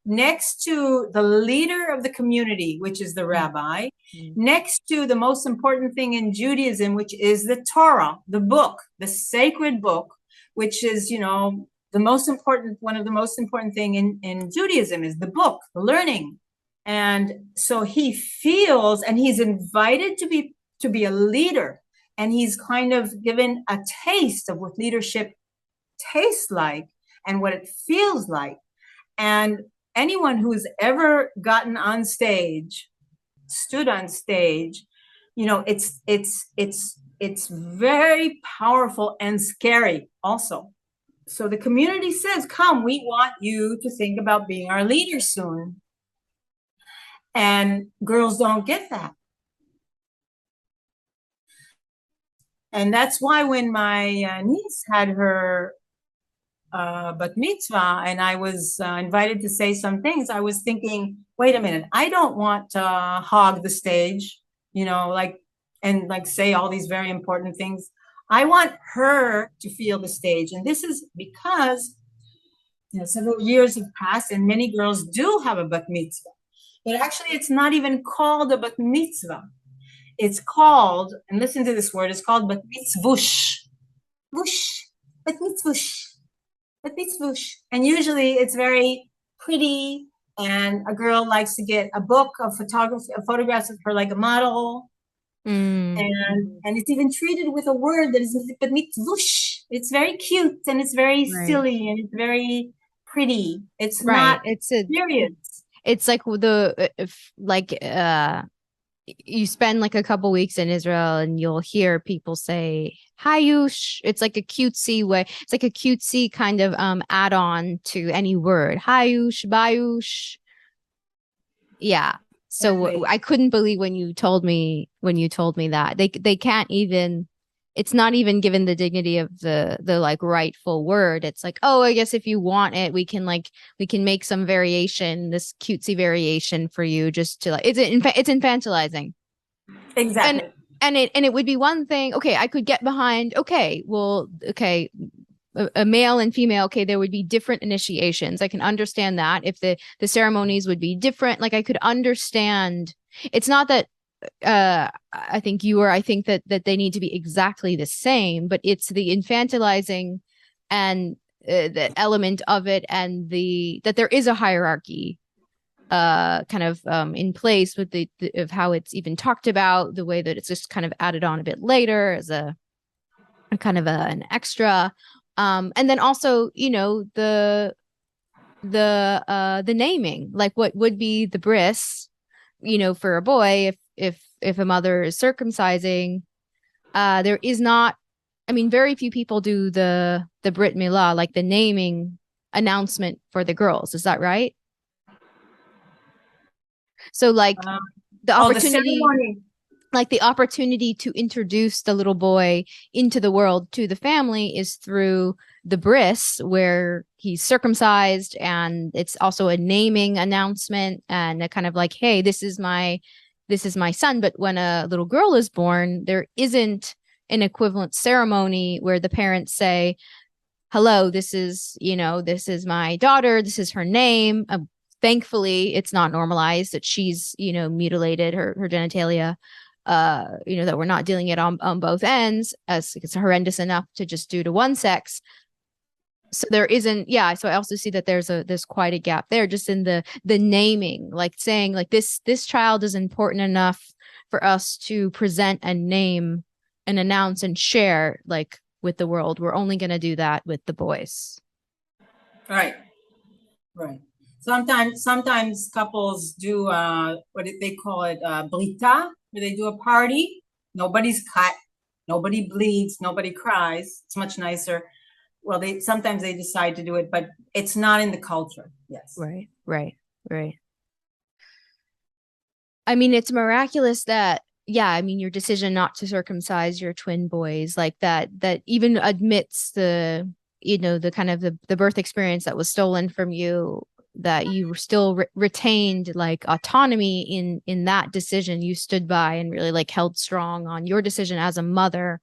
next to the leader of the community, which is the rabbi, next to the most important thing in Judaism, which is the Torah, the book, the sacred book, which is, the most important, one of the most important thing in Judaism is the book, the learning. And so he feels, and he's invited to be a leader, and he's kind of given a taste of what leadership tastes like and what it feels like. And anyone who's ever gotten on stage, stood on stage, it's very powerful and scary also. So the community says, come, we want you to think about being our leader soon. And girls don't get that. And that's why when my niece had her bat mitzvah and I was invited to say some things, I was thinking, wait a minute, I don't want to hog the stage, and say all these very important things. I want her to feel the stage. And this is because several years have passed and many girls do have a bat mitzvah. But actually, it's not even called a bat mitzvah. It's called, and listen to this word, it's called bat mitzvush. Vush, bat mitzvush, bat mitzvush. And usually it's very pretty, and a girl likes to get a book of photography, of photographs of her like a model. And it's even treated with a word that is bat mitzvush. It's very cute and it's very silly and it's very pretty. It's not serious. It's like you spend like a couple weeks in Israel and you'll hear people say Hayush. It's like a cutesy way. It's like a cutesy kind of add-on to any word. Hayush, Bayush. Yeah. So I couldn't believe when you told me that they can't even, it's not even given the dignity of the like rightful word. It's like, oh, I guess if you want it, we can make some variation, this cutesy variation for you, just to like, it's infantilizing. Exactly. And it would be one thing. Okay, I could get behind. Okay, a male and female. Okay, there would be different initiations. I can understand that if the ceremonies would be different. Like I could understand. It's not that I think that they need to be exactly the same, but it's the infantilizing and the element of it, and that there is a hierarchy in place with of how it's even talked about, the way that it's just kind of added on a bit later as a kind of an extra, and then also the naming, like what would be the bris, for a boy if a mother is circumcising. There is not, I mean, very few people do the Brit Milah, like the naming announcement for the girls. Is that right? So like the opportunity, the opportunity to introduce the little boy into the world to the family is through the bris, where he's circumcised, and it's also a naming announcement and a kind of like, hey, this is my son. But when a little girl is born, there isn't an equivalent ceremony where the parents say, hello, this is my daughter, this is her name. Thankfully, it's not normalized that she's, mutilated her genitalia, that we're not dealing it on both ends, as it's horrendous enough to just do to one sex. So there isn't, so I also see that there's quite a gap there, just in the naming, like saying like this child is important enough for us to present and name and announce and share like with the world. We're only going to do that with the boys. Right. Sometimes couples do what they call it, brita, where they do a party. Nobody's cut, nobody bleeds, nobody cries. It's much nicer. Well, sometimes they decide to do it, but it's not in the culture. Yes. Right. I mean, it's miraculous that, your decision not to circumcise your twin boys, like that even admits the kind of the birth experience that was stolen from you, that you still retained like autonomy in that decision. You stood by and really like held strong on your decision as a mother,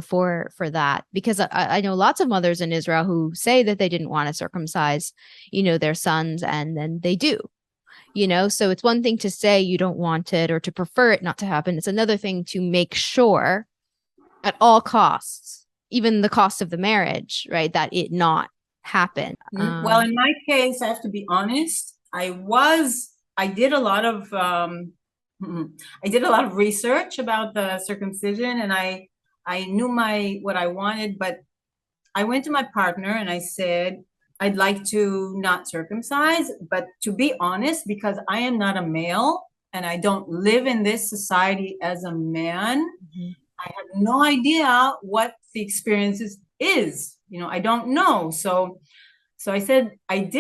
for that. Because I know lots of mothers in Israel who say that they didn't want to circumcise, their sons, and then they do. So it's one thing to say you don't want it or to prefer it not to happen. It's another thing to make sure at all costs, even the cost of the marriage, right, that it not happen. Well, in my case, I have to be honest. I did a lot of, I did a lot of research about the circumcision, and I knew what I wanted, but I went to my partner and I said, I'd like to not circumcise, but to be honest, because I am not a male and I don't live in this society as a man, I have no idea what the experience is. I don't know. So I said, I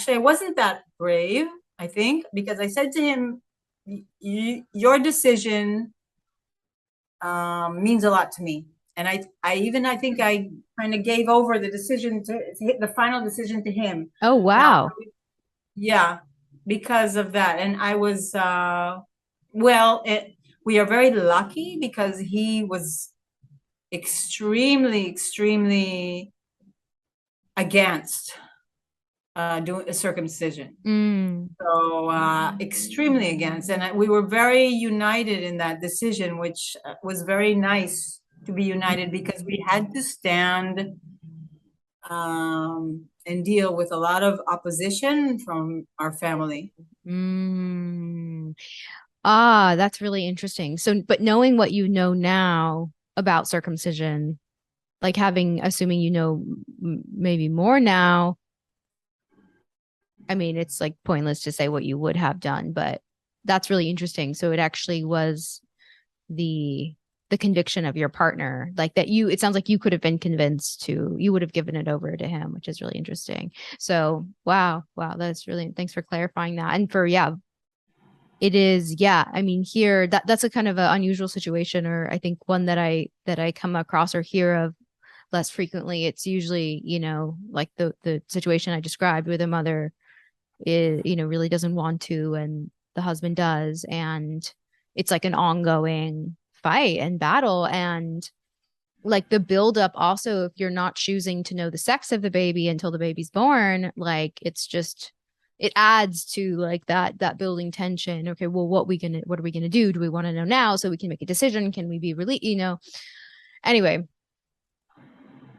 wasn't that brave, I think, because I said to him, your decision means a lot to me. And I think I kind of gave over the decision to hit the final decision to him. Oh, Now, wow. yeah, because of that. And I was, we are very lucky because he was extremely, extremely against doing a circumcision. So extremely against. And we were very united in that decision, which was very nice to be united because we had to stand and deal with a lot of opposition from our family. That's really interesting. So, but knowing what you know now about circumcision, like assuming maybe more now, I mean, it's like pointless to say what you would have done, but that's really interesting. So it actually was the conviction of your partner, like that it sounds like you could have been convinced you would have given it over to him, which is really interesting. So wow, that's really, thanks for clarifying that. And it is, yeah. I mean, here that's a kind of an unusual situation, or I think one that I come across or hear of less frequently. It's usually, like the situation I described where the mother is, really doesn't want to, and the husband does, and it's like an ongoing fight and battle. And like the buildup also, if you're not choosing to know the sex of the baby until the baby's born, like it adds to like that building tension. Okay, well, what are we gonna do? Do we want to know now so we can make a decision? Can we be really, anyway,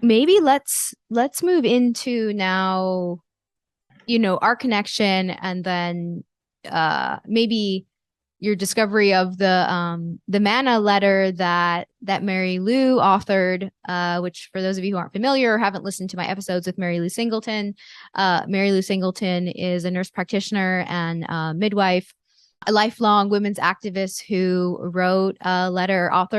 maybe let's move into now, our connection, and then maybe your discovery of the manna letter that Mary Lou authored, which for those of you who aren't familiar or haven't listened to my episodes with Mary Lou Singleton, Mary Lou Singleton is a nurse practitioner and midwife, a lifelong women's activist who authored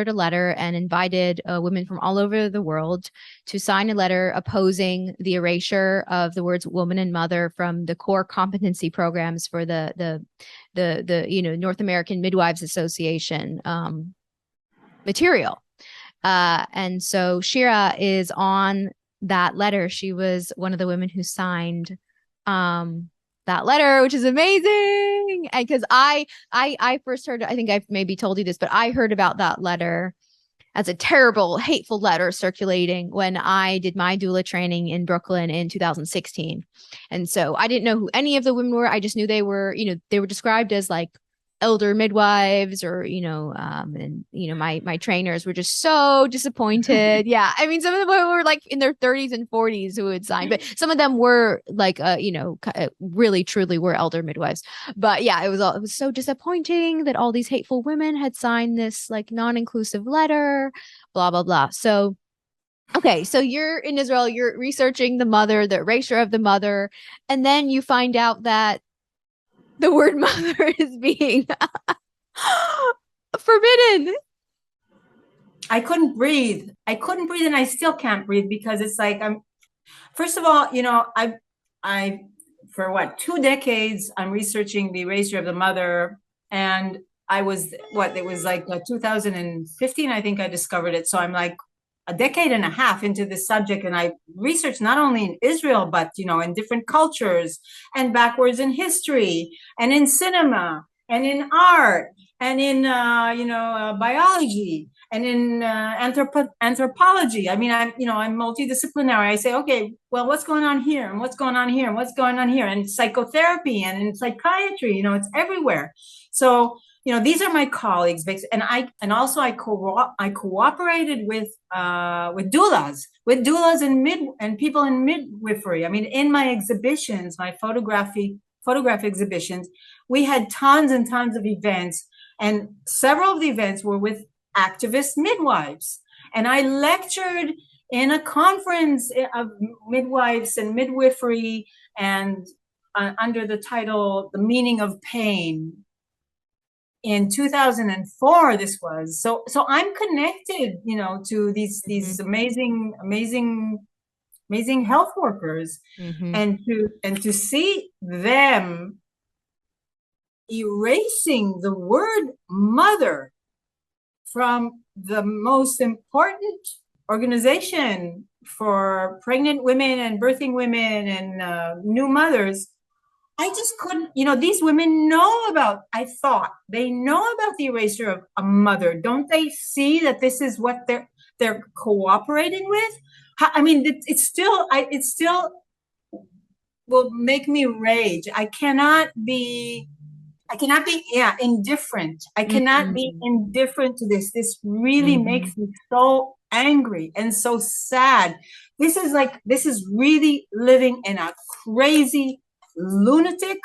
a letter, and invited women from all over the world to sign a letter opposing the erasure of the words woman and mother from the core competency programs for the North American Midwives Association material. And so Shira is on that letter. She was one of the women who signed that letter, which is amazing. And because I first heard, I think I've maybe told you this, but I heard about that letter as a terrible, hateful letter circulating when I did my doula training in Brooklyn in 2016. And so I didn't know who any of the women were. I just knew they were described as like elder midwives, or my trainers were just so disappointed. Yeah, I mean, some of them were like in their 30s and 40s who had signed, but some of them were like really truly were elder midwives. But yeah, it was so disappointing that all these hateful women had signed this like non-inclusive letter, blah blah blah. So okay, so you're in Israel, you're researching the erasure of the mother, and then you find out that the word mother is being forbidden. I couldn't breathe. And I still can't breathe because it's like first of all, I for 2 decades I'm researching the erasure of the mother, and it was like 2015, I think I discovered it. So I'm like a decade and a half into this subject, and I researched not only in Israel, but in different cultures and backwards in history and in cinema and in art and in biology and in anthropology. I mean, I'm multidisciplinary. I say, okay, well, what's going on here, and what's going on here, and what's going on here, and psychotherapy and in psychiatry. It's everywhere. So these are my colleagues, and I cooperated with doulas and people in midwifery. I mean, in my exhibitions, my photograph exhibitions, we had tons and tons of events, and several of the events were with activist midwives. And I lectured in a conference of midwives and midwifery, and under the title "The Meaning of Pain." In 2004, this was. So I'm connected, to these amazing health workers, and to see them erasing the word mother from the most important organization for pregnant women and birthing women and new mothers. I just couldn't, these women I thought they know about the erasure of a mother. Don't they see that this is what they're cooperating with? I mean, it still will make me rage. I cannot be indifferent. I cannot be indifferent to this. This really makes me so angry and so sad. This is really living in a crazy, lunatic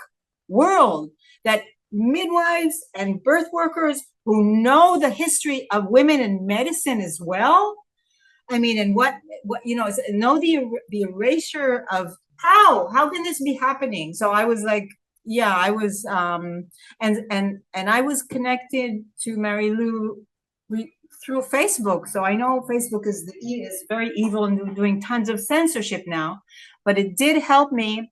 world, that midwives and birth workers who know the history of women in medicine as well. I mean, and what know the erasure of how can this be happening? So I was like, yeah, I was and I was connected to Mary Lou through Facebook. So I know Facebook is very evil and doing tons of censorship now, but it did help me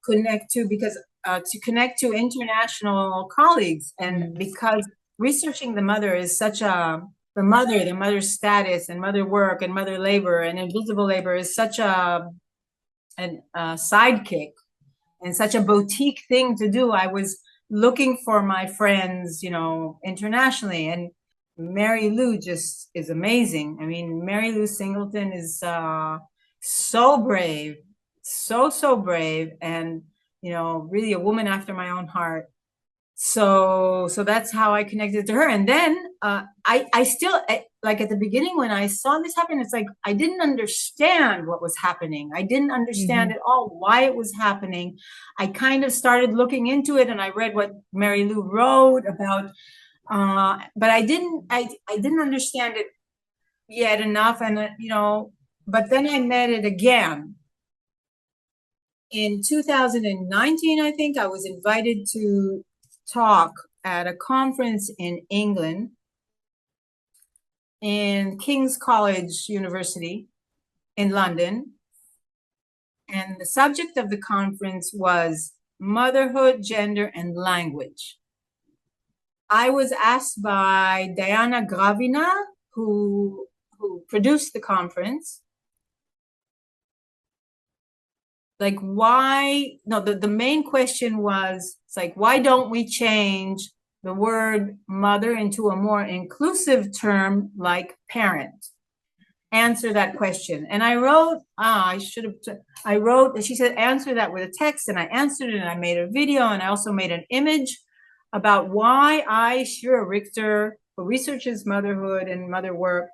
connect to international colleagues, and because researching the mother is such the mother's status and mother work and mother labor and invisible labor is such a sidekick and such a boutique thing to do. I was looking for my friends, internationally, and Mary Lou just is amazing. I mean, Mary Lou Singleton is so brave, so brave, and really a woman after my own heart. So that's how I connected to her. And then I still, like, at the beginning when I saw this happen, it's like I didn't understand what was happening. I didn't understand at all why it was happening. I kind of started looking into it, and I read what Mary Lou wrote about, but I didn't understand it yet enough. And but then I met it again. In 2019, I think I was invited to talk at a conference in England, in King's College University in London. And the subject of the conference was motherhood, gender, and language. I was asked by Diana Gravina, who produced the conference, like, the main question was, it's like, why don't we change the word mother into a more inclusive term like parent? Answer that question. And I wrote, she said, answer that with a text, and I answered it, and I made a video, and I also made an image about why I, Shira Richter, who researches motherhood and mother work,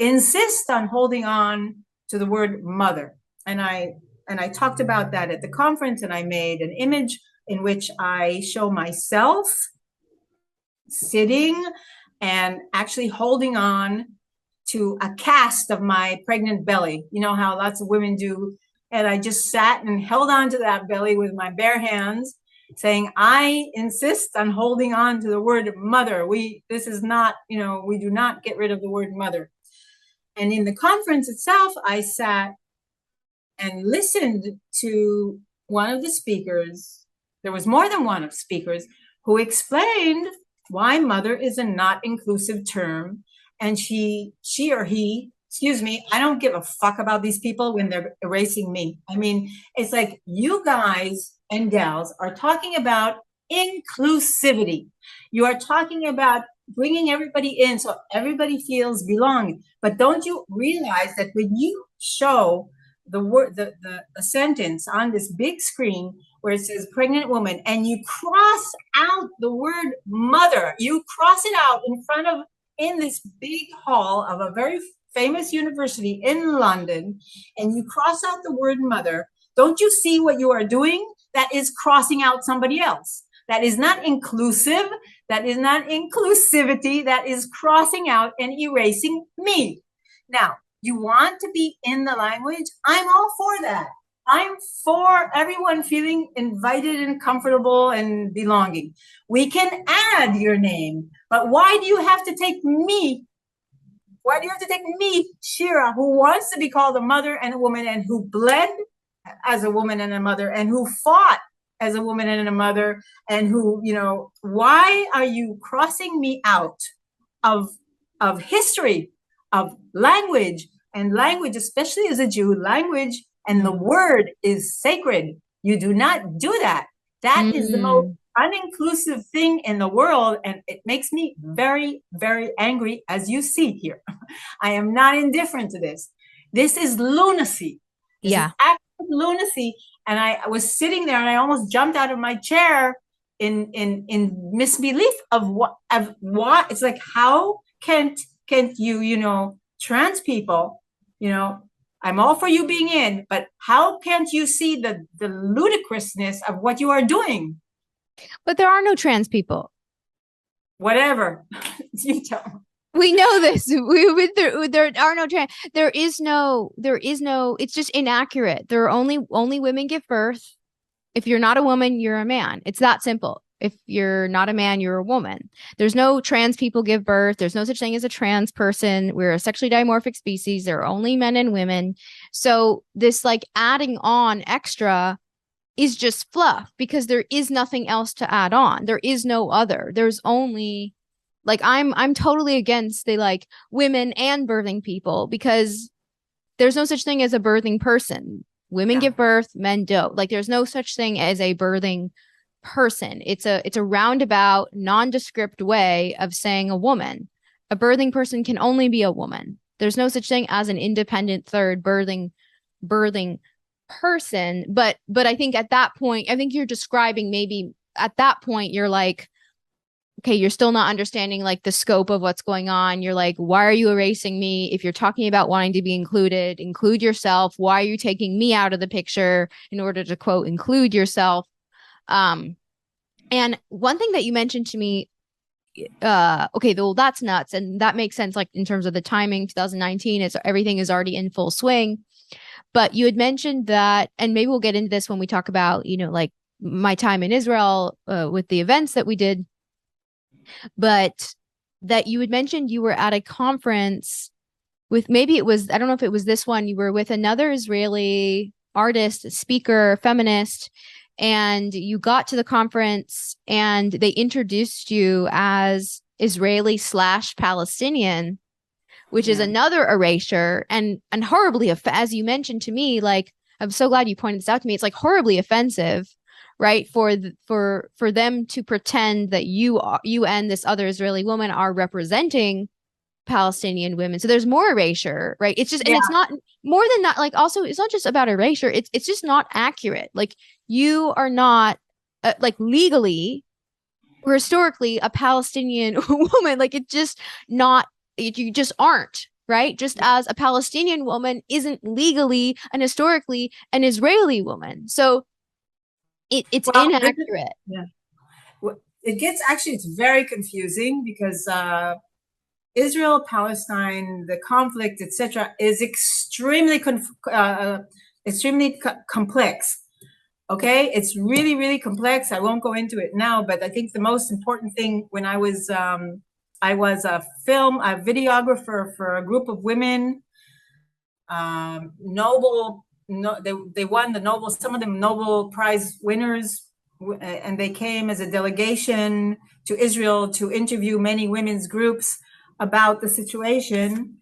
insist on holding on to the word mother. And I talked about that at the conference, and I made an image in which I show myself sitting and actually holding on to a cast of my pregnant belly. You know how lots of women do. And I just sat and held on to that belly with my bare hands, saying, I insist on holding on to the word mother. This is not, we do not get rid of the word mother. And in the conference itself, I sat and listened to one of the speakers. There was more than one of speakers who explained why mother is a not inclusive term, and she or he, excuse me, I don't give a fuck about these people when they're erasing me. I mean, it's like you guys and gals are talking about inclusivity. You are talking about bringing everybody in so everybody feels belonging. But don't you realize that when you show the word, the sentence on this big screen where it says pregnant woman, and you cross out the word mother, you cross it out in front of, in this big hall of a very famous university in London, and you cross out the word mother, don't you see what you are doing? That is crossing out somebody else. That is not inclusive. That is not inclusivity. That is crossing out and erasing me. Now, you want to be in the language? I'm all for that. I'm for everyone feeling invited and comfortable and belonging. We can add your name, but why do you have to take me? Why do you have to take me, Shira, who wants to be called a mother and a woman, and who bled as a woman and a mother, and who fought as a woman and a mother, and who, you know, why are you crossing me out of history, of language, and language, especially as a Jew, language and the word is sacred. You do not do that. That is the most uninclusive thing in the world, and it makes me very, very angry, as you see here. I am not indifferent to this. This is lunacy. This is actual lunacy. And I was sitting there and I almost jumped out of my chair in misbelief of what it's like. How can't you, you know, trans people, you know, I'm all for you being in, but how can't you see the ludicrousness of what you are doing? But there are no trans people. Whatever. You tell me. We know this. There are no trans. There is no. It's just inaccurate. There are only women give birth. If you're not a woman, you're a man. It's that simple. If you're not a man, you're a woman. There's no trans people give birth. There's no such thing as a trans person. We're a sexually dimorphic species. There are only men and women. So this like adding on extra is just fluff because there is nothing else to add on. There is no other. There's only like I'm totally against the like women and birthing people because there's no such thing as a birthing person. Women give birth, men don't. Like there's no such thing as a birthing person. It's a roundabout, nondescript way of saying a woman. A birthing person can only be a woman. There's no such thing as an independent third birthing person. But I think at that point, I think you're describing maybe at that point you're like, okay, you're still not understanding like the scope of what's going on. You're like, why are you erasing me? If you're talking about wanting to be included, include yourself. Why are you taking me out of the picture in order to quote include yourself? And one thing that you mentioned to me, okay, well, that's nuts. And that makes sense. Like in terms of the timing, 2019, everything is already in full swing. But you had mentioned that, and maybe we'll get into this when we talk about, you know, like my time in Israel with the events that we did, but that you had mentioned you were at a conference with, maybe it was, I don't know if it was this one, you were with another Israeli artist, speaker, feminist, and you got to the conference and they introduced you as Israeli/Palestinian, which is another erasure and horribly, as you mentioned to me, like, I'm so glad you pointed this out to me. It's like horribly offensive, right? For them to pretend that you and this other Israeli woman are representing Palestinian women. So there's more erasure, right? It's just, and it's not more than that. Like also, it's not just about erasure. It's just not accurate. Like you are not like legally or historically a Palestinian woman. Like it's just not, you just aren't, right? Just as a Palestinian woman isn't legally and historically an Israeli woman. So it's inaccurate. Well, it gets actually, it's very confusing because Israel, Palestine, the conflict, etc., is extremely complex. Okay, it's really, really complex. I won't go into it now, but I think the most important thing when I was a videographer for a group of women, they won the Nobel, some of them Nobel Prize winners, and they came as a delegation to Israel to interview many women's groups. about the situation.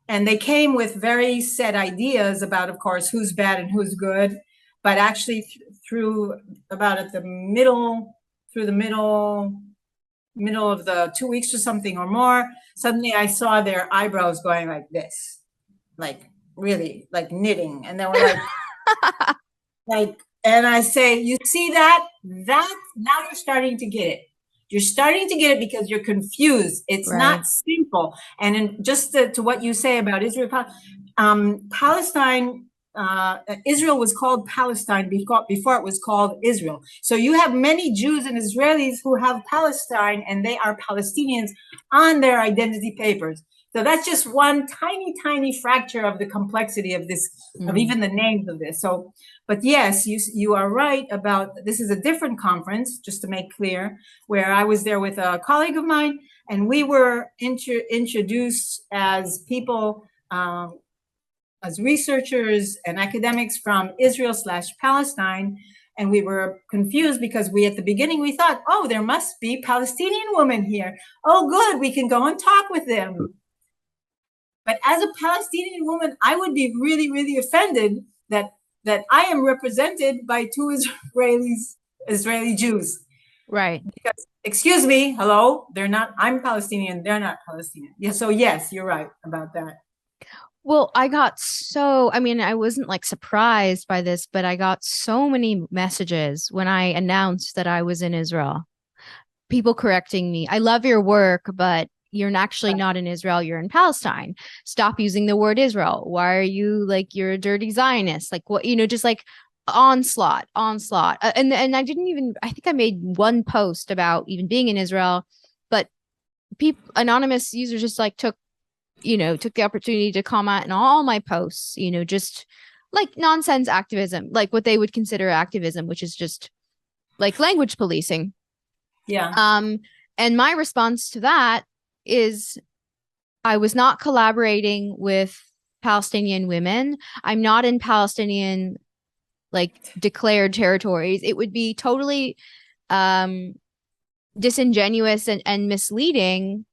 And they came with very set ideas about, of course, who's bad and who's good. But actually, through about at the middle, through the middle of the 2 weeks or something or more, suddenly I saw their eyebrows going like this, like really like knitting. And they were like, and I say, you see that? That now you're starting to get it. You're starting to get it because you're confused. It's Right. not simple. And in just to what you say about Israel, Palestine, Israel was called Palestine before it was called Israel. So you have many Jews and Israelis who have Palestine and they are Palestinians on their identity papers. So that's just one tiny, tiny fracture of the complexity of this, of even the names of this. So, but yes, you are right about, this is a different conference, just to make clear, where I was there with a colleague of mine, and we were introduced as people, as researchers and academics from Israel/Palestine. And we were confused because at the beginning, we thought, oh, there must be Palestinian women here. Oh, good, we can go and talk with them. But as a Palestinian woman, I would be really, really offended that I am represented by two Israeli Jews. Right. Because, excuse me, hello, they're not, I'm Palestinian, they're not Palestinian. Yeah, so yes, you're right about that. Well, I mean, I wasn't like surprised by this, but I got so many messages when I announced that I was in Israel. People correcting me. I love your work, but you're actually not in Israel. You're in Palestine. Stop using the word Israel. Why are you like, you're a dirty Zionist? Like what, just like onslaught. And I didn't even, I think I made one post about even being in Israel, but anonymous users just like took the opportunity to comment on all my posts, just like nonsense activism, like what they would consider activism, which is just like language policing. Yeah. And my response to that is I was not collaborating with Palestinian women. I'm not in Palestinian like declared territories. It would be totally disingenuous and misleading,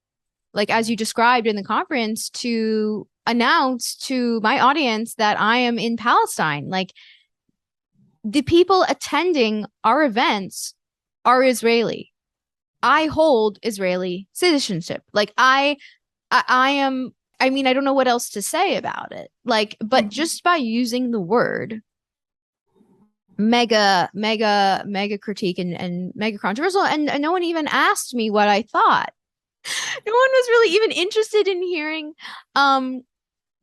like as you described in the conference, to announce to my audience that I am in Palestine. Like the people attending our events are Israeli. I hold Israeli citizenship. Like I am, I mean, I don't know what else to say about it. Like, but just by using the word mega critique and mega controversial, and no one even asked me what I thought. No one was really even interested in hearing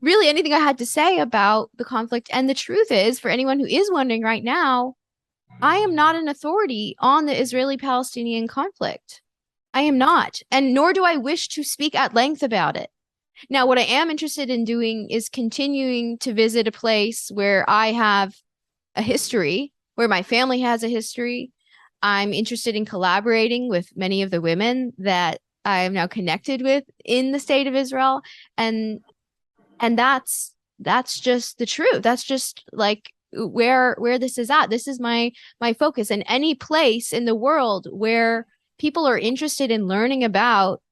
really anything I had to say about the conflict. And the truth is, for anyone who is wondering right now, I am not an authority on the Israeli-Palestinian conflict. I am not, and nor do I wish to speak at length about it. Now, what I am interested in doing is continuing to visit a place where I have a history, where my family has a history. I'm interested in collaborating with many of the women that I am now connected with in the state of Israel. And that's just the truth. That's just like where this is at. This is my focus. And any place in the world where people are interested in learning about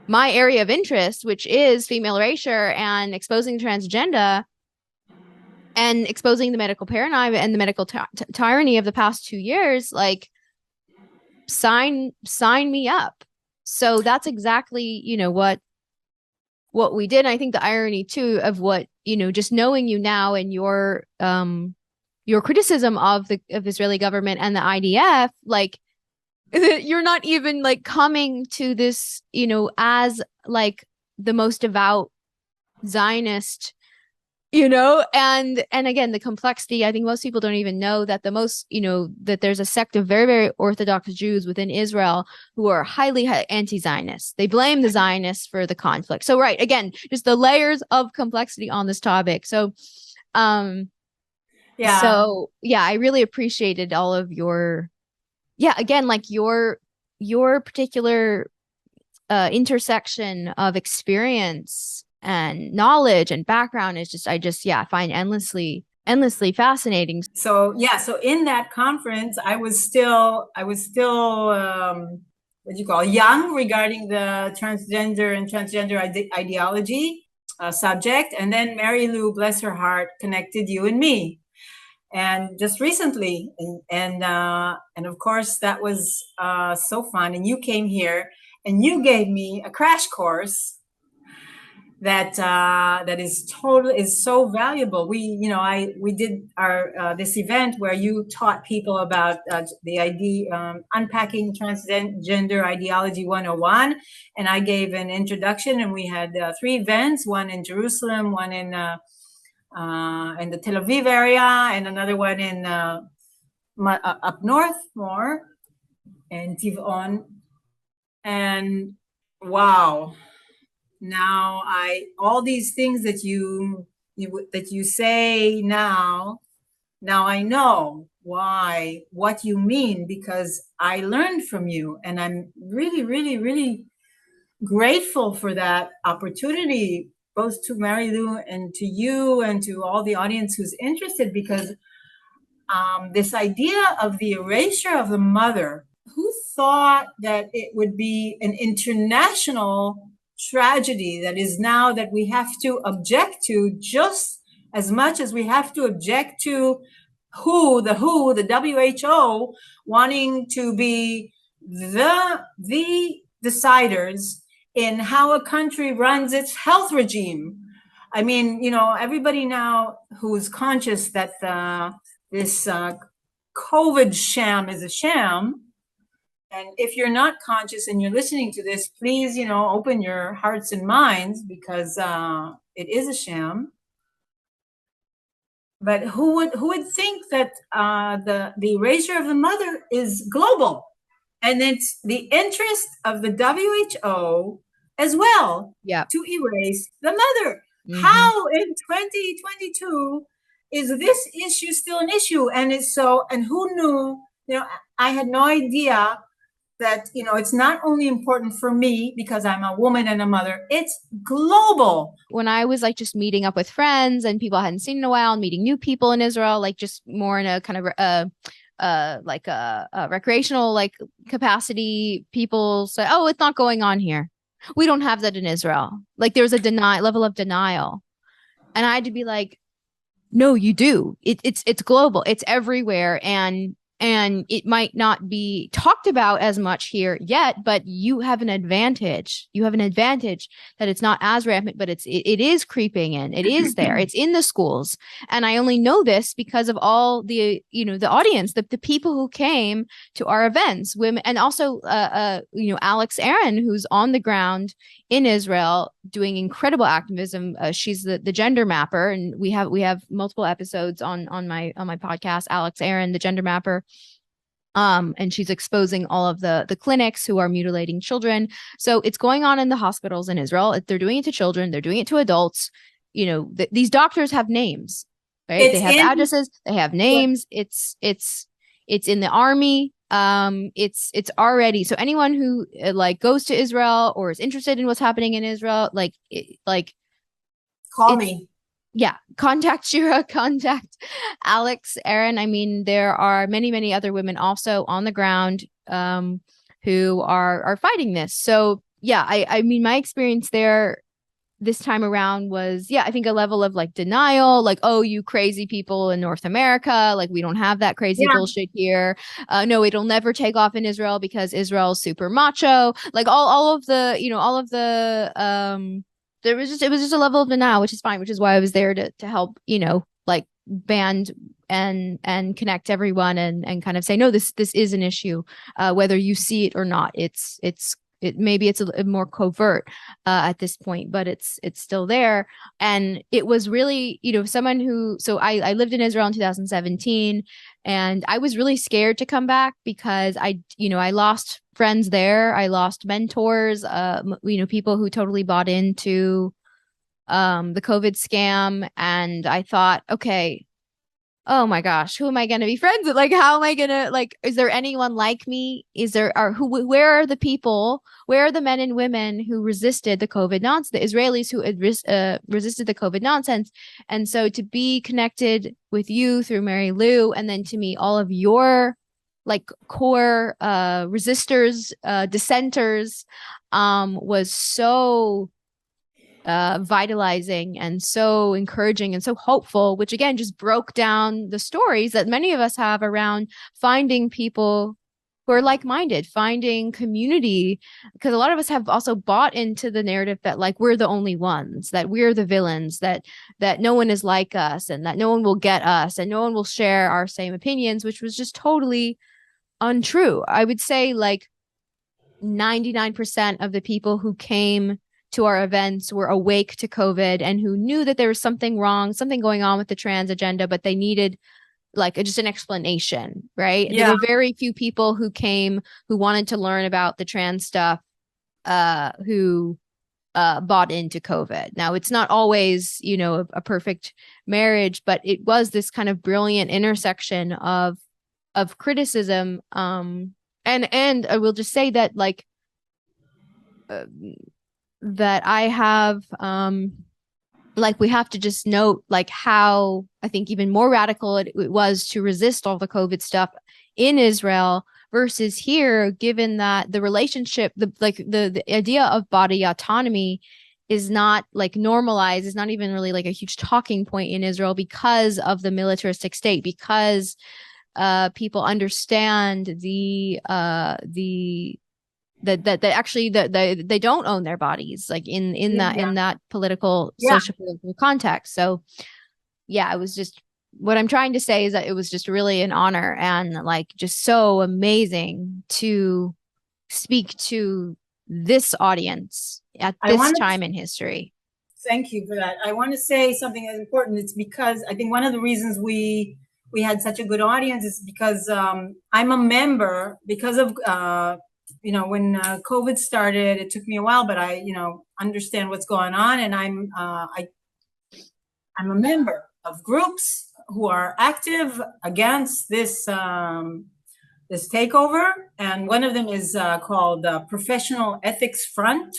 my area of interest, which is female erasure and exposing transgender and exposing the medical paradigm and the medical tyranny of the past 2 years, like sign me up. So that's exactly, what we did. And I think the irony too of what, just knowing you now and your criticism of the Israeli government and the IDF, like you're not even like coming to this, as like the most devout Zionist, and again, the complexity. I think most people don't even know that that there's a sect of very, very Orthodox Jews within Israel who are highly anti-Zionist. They blame the Zionists for the conflict. So, right, again, just the layers of complexity on this topic. So, I really appreciated all of your, again, like your particular intersection of experience and knowledge and background is just, I find endlessly fascinating. So in that conference, I was still what do you call, young regarding the transgender and transgender ideology subject. And then Mary Lou, bless her heart, connected you and me. And just recently, and of course that was so fun. And you came here and you gave me a crash course that is so valuable. We did our this event where you taught people about the unpacking transgender ideology 101, and I gave an introduction, and we had 3 events, one in Jerusalem, one in the Tel Aviv area, and another one in up north more, in Tivon. And wow, now all these things that you say now I know what you mean, because I learned from you, and I'm really, really, really grateful for that opportunity, both to Mary Lou and to you and to all the audience who's interested, because this idea of the erasure of the mother, who thought that it would be an international tragedy that is now that we have to object to, just as much as we have to object to the WHO wanting to be the deciders in how a country runs its health regime. I mean, everybody now who's conscious that this COVID sham is a sham. And if you're not conscious and you're listening to this, please, open your hearts and minds, because it is a sham. But who would think that the erasure of the mother is global, and it's the interest of the WHO as well, to erase the mother? Mm-hmm. How in 2022 is this issue still an issue? And who knew? I had no idea that, it's not only important for me because I'm a woman and a mother, it's global. When I was just meeting up with friends and people I hadn't seen in a while, and meeting new people in Israel, just more in a kind of a recreational capacity, people say, oh, it's not going on here. We don't have that in Israel. There's a level of denial. And I had to be like, no, you do. It's global. It's everywhere. And it might not be talked about as much here yet, but you have an advantage. You have an advantage that it's not as rampant, but it is creeping in. It is there. It's in the schools. And I only know this because of all the, the audience, the people who came to our events, women, and also, Alex Aaron, who's on the ground in Israel doing incredible activism. She's the gender mapper, and we have multiple episodes on my podcast, Alex Aaron, the gender mapper. And she's exposing all of the clinics who are mutilating children. So it's going on in the hospitals in Israel. They're doing it to children. They're doing it to adults. These doctors have names, right? They have addresses. They have names. Yeah. It's in the army. It's already, so anyone who goes to Israel or is interested in what's happening in Israel, call me. Yeah, contact Shira, contact Alex, Aaron. I mean, there are many, many other women also on the ground who are fighting this. So yeah, I mean, my experience there this time around was, I think a level of denial, oh, you crazy people in North America, we don't have that crazy bullshit here. No, it'll never take off in Israel because Israel's super macho. All of the it was just a level of denial, which is fine, which is why I was there to help, band and connect everyone and kind of say, no, this is an issue, whether you see it or not. Maybe it's a more covert at this point, but it's still there. And it was really, someone who, so I lived in Israel in 2017, and I was really scared to come back because I lost friends there. I lost mentors, people who totally bought into the COVID scam. And I thought, okay, oh my gosh, who am I going to be friends with? How am I going to, is there anyone like me? Where are the people? Where are the men and women who resisted the COVID nonsense, the Israelis who resisted the COVID nonsense? And so to be connected with you through Mary Lou, and then to meet all of your like core resistors, dissenters, was so vitalizing and so encouraging and so hopeful, which again just broke down the stories that many of us have around finding people who are like-minded, finding community, because a lot of us have also bought into the narrative that like we're the only ones, that we're the villains, that no one is like us, and that no one will get us, and no one will share our same opinions, which was just totally untrue. I would say like 99% of the people who came to our events were awake to COVID and who knew that there was something wrong, something going on with the trans agenda, but they needed like just an explanation, right? There Yeah. were very few people who came who wanted to learn about the trans stuff, who bought into COVID. Now, it's not always, you know, a perfect marriage, but it was this kind of brilliant intersection of criticism. And I will just say that like uh, that I have like we have to just note like how I think even more radical it was to resist all the COVID stuff in Israel versus here, given that the relationship, the idea of body autonomy is not like normalized, is not even really like a huge talking point in Israel because of the militaristic state, because people understand the that actually that they don't own their bodies like Yeah. in that political Yeah. social political context. So yeah, it was just what I'm trying to say is that it was just really an honor and like just so amazing to speak to this audience at I this want to time in history. thank you for that. I want to say something that's important. It's because I think one of the reasons we had such a good audience is because I'm a member because of when COVID started. It took me a while, but I understand what's going on, and I'm a member of groups who are active against this takeover, and one of them is called Professional Ethics Front.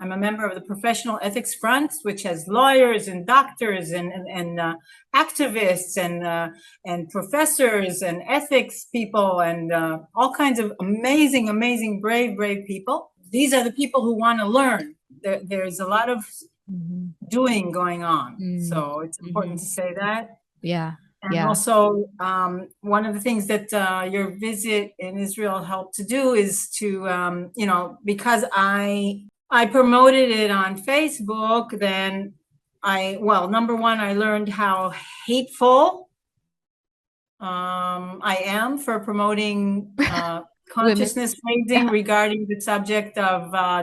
I'm a member of the Professional Ethics Front, which has lawyers and doctors and activists and professors and ethics people and all kinds of amazing, amazing, brave, brave people. These are the people who want to learn. There's a lot of Mm-hmm. doing going on, Mm-hmm. so it's Mm-hmm. important to say that. Yeah. And Yeah. also, one of the things that your visit in Israel helped to do is to, because I promoted it on Facebook, then number one, I learned how hateful I am for promoting Women. consciousness raising Yeah. regarding the subject of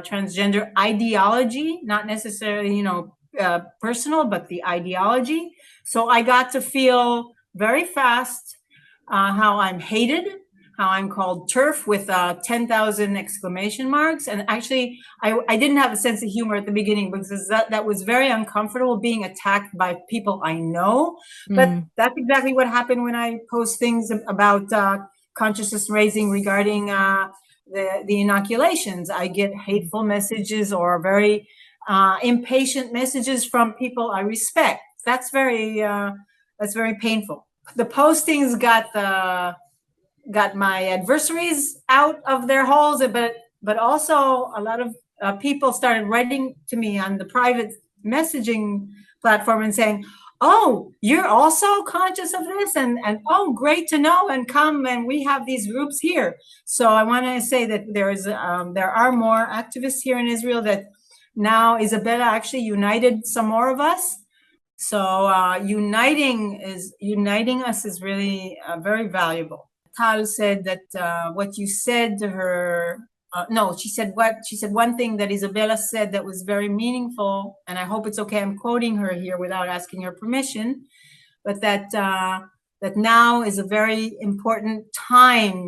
transgender ideology, not necessarily, personal, but the ideology. So I got to feel very fast how I'm hated, how I'm called turf with 10,000 exclamation marks. And actually, I didn't have a sense of humor at the beginning because that was very uncomfortable being attacked by people I know. But Mm. that's exactly what happened when I post things about consciousness raising regarding the inoculations. I get hateful messages or very impatient messages from people I respect. That's very painful. The postings got my adversaries out of their holes, but also a lot of people started writing to me on the private messaging platform and saying, "Oh, you're also conscious of this, and oh, great to know, and come, and we have these groups here." So I want to say that there are more activists here in Israel that now Isabella actually united some more of us. So uniting us is really very valuable. Tal said that what you said to her. No, she said one thing that Isabella said that was very meaningful, and I hope it's okay. I'm quoting her here without asking her permission, but that now is a very important time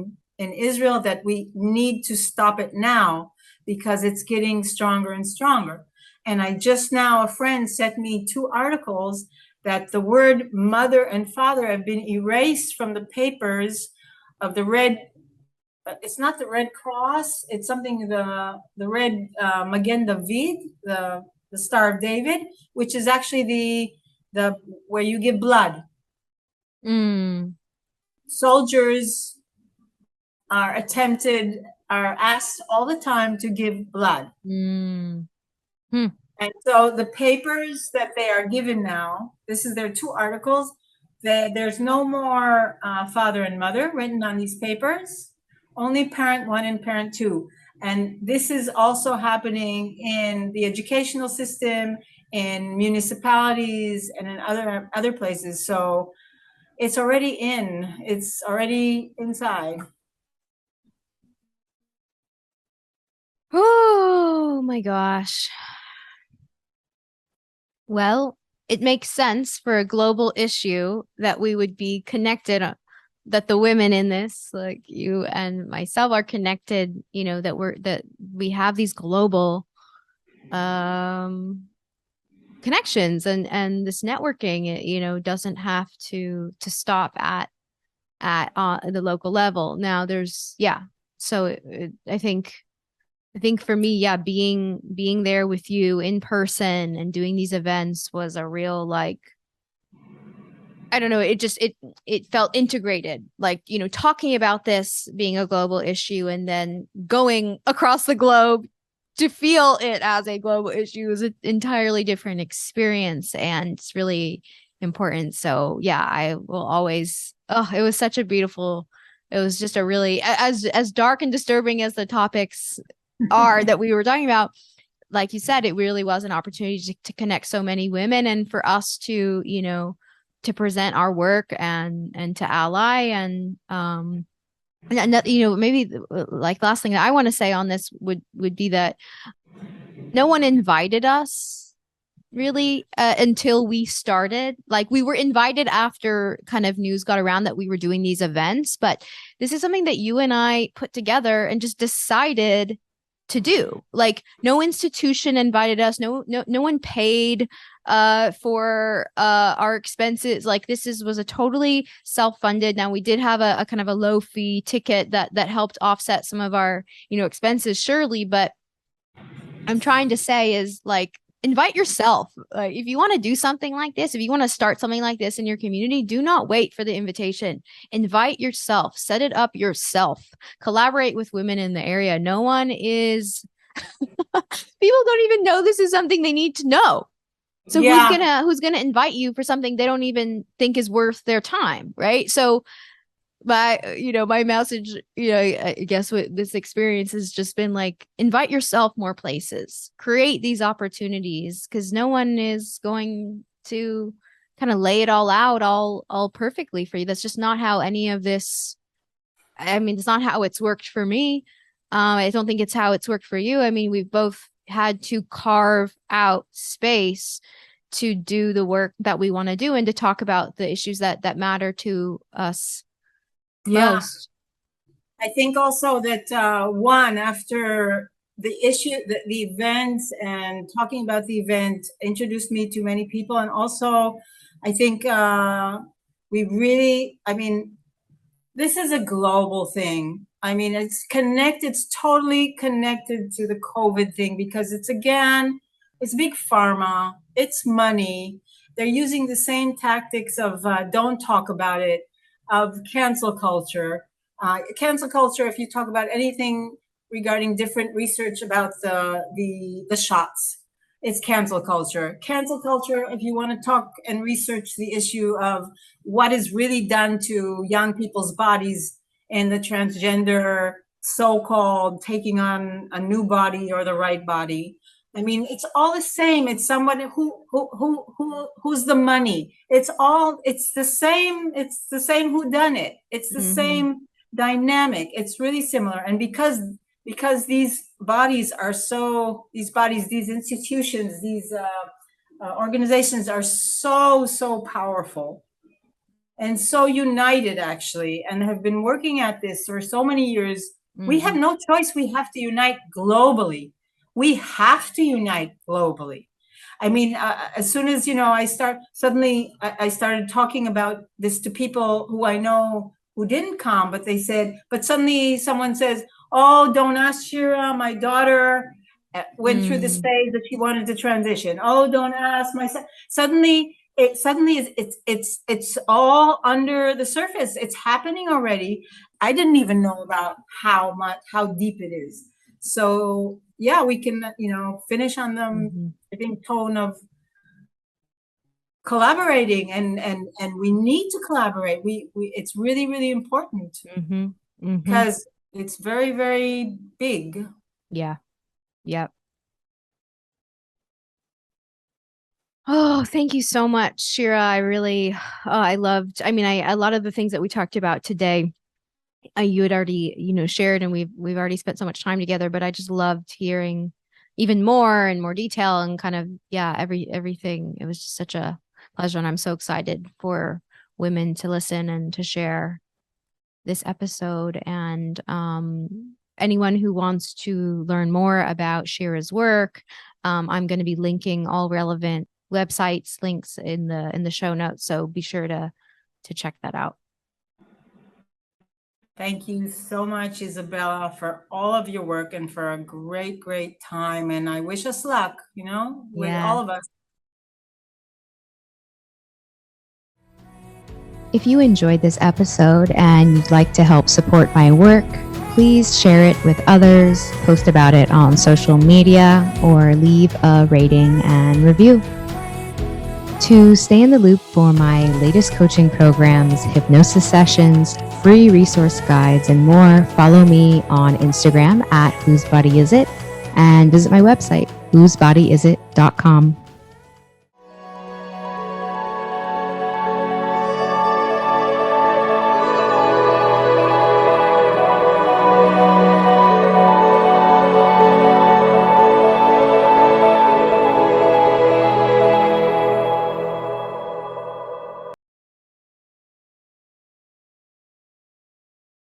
in Israel that we need to stop it now because it's getting stronger and stronger. And I just now, a friend sent me two articles that the word mother and father have been erased from the papers of the red. It's not the Red Cross. It's something the red Magen David, the Star of David, which is actually the where you give blood. Mm. Soldiers are asked all the time to give blood. Mm. Hmm. And so the papers that they are given now, this is their 2 articles. There's no more father and mother written on these papers, only parent 1 and parent 2. And this is also happening in the educational system, in municipalities, and in other places. So it's already inside. Oh my gosh. Well, it makes sense for a global issue that we would be connected, that the women in this, like you and myself, are connected, that we have these global um connections, and this networking, doesn't have to stop at the local level. Now there's, yeah. So I think for me, yeah, being there with you in person and doing these events was a real, like, I don't know, it felt integrated. Like, talking about this being a global issue and then going across the globe to feel it as a global issue is an entirely different experience, and it's really important. So yeah, I will always, oh, it was such a beautiful, it was just a really, as dark and disturbing as the topics are that we were talking about, like you said, it really was an opportunity to connect so many women, and for us to, to present our work and to ally, and that, maybe like last thing that I want to say on this would be that no one invited us really, until we started. Like, we were invited after kind of news got around that we were doing these events, but this is something that you and I put together and just decided to do. Like, no institution invited us, no one paid for our expenses. Like, was a totally self-funded. Now, we did have a kind of a low fee ticket that helped offset some of our expenses, surely, but I'm trying to say is, like, invite yourself. Like, if you want to do something like this, if you want to start something like this in your community, do not wait for the invitation. Invite yourself, set it up yourself, collaborate with women in the area. No one is, people don't even know this is something they need to know. So Yeah. who's gonna invite you for something they don't even think is worth their time, right? So my message, I guess with this experience has just been like, invite yourself more places, create these opportunities, because no one is going to kind of lay it all out all perfectly for you. That's just not how any of this, I mean, it's not how it's worked for me. I don't think it's how it's worked for you. I mean, we've both had to carve out space to do the work that we want to do and to talk about the issues that matter to us Yeah. most. I think also that one, after the events and talking about the event introduced me to many people. And also, I think I mean, this is a global thing. I mean, it's totally connected to the COVID thing, because it's big pharma, it's money. They're using the same tactics of don't talk about it, of cancel culture. Cancel culture, if you talk about anything regarding different research about the shots, it's cancel culture. Cancel culture, if you want to talk and research the issue of what is really done to young people's bodies in the transgender so-called taking on a new body or the right body. I mean, it's all the same. It's somebody who's the money. It's the same. It's the same who done it. It's the Mm-hmm. same dynamic. It's really similar. And because these bodies are these institutions, these organizations are so powerful and so united, actually, and have been working at this for so many years. We have Mm-hmm. no choice. We have to unite globally. We have to unite globally. I mean, as soon as I started talking about this to people who I know who didn't come, but they said, but suddenly someone says, "Oh, don't ask Shira. My daughter went through the Mm. stage that she wanted to transition. Oh, don't ask my son." Suddenly it's all under the surface. It's happening already, I didn't even know about how deep it is. So yeah, we can, finish on the, I think, tone of collaborating, and we need to collaborate. It's really, really important because it's very, very big. Yeah. Yep. Oh, thank you so much, Shira. I really, I loved, a lot of the things that we talked about today, you had already, shared, and we've already spent so much time together, but I just loved hearing even more and more detail and kind of, yeah, everything. It was just such a pleasure. And I'm so excited for women to listen and to share this episode. And anyone who wants to learn more about Shira's work, I'm going to be linking all relevant websites, links in the show notes. So be sure to check that out. Thank you so much, Isabella, for all of your work and for a great, great time. And I wish us luck, with all of us. If you enjoyed this episode and you'd like to help support my work, please share it with others, post about it on social media, or leave a rating and review. To stay in the loop for my latest coaching programs, hypnosis sessions, free resource guides, and more, follow me on Instagram at whosebodyisit and visit my website, whosebodyisit.com.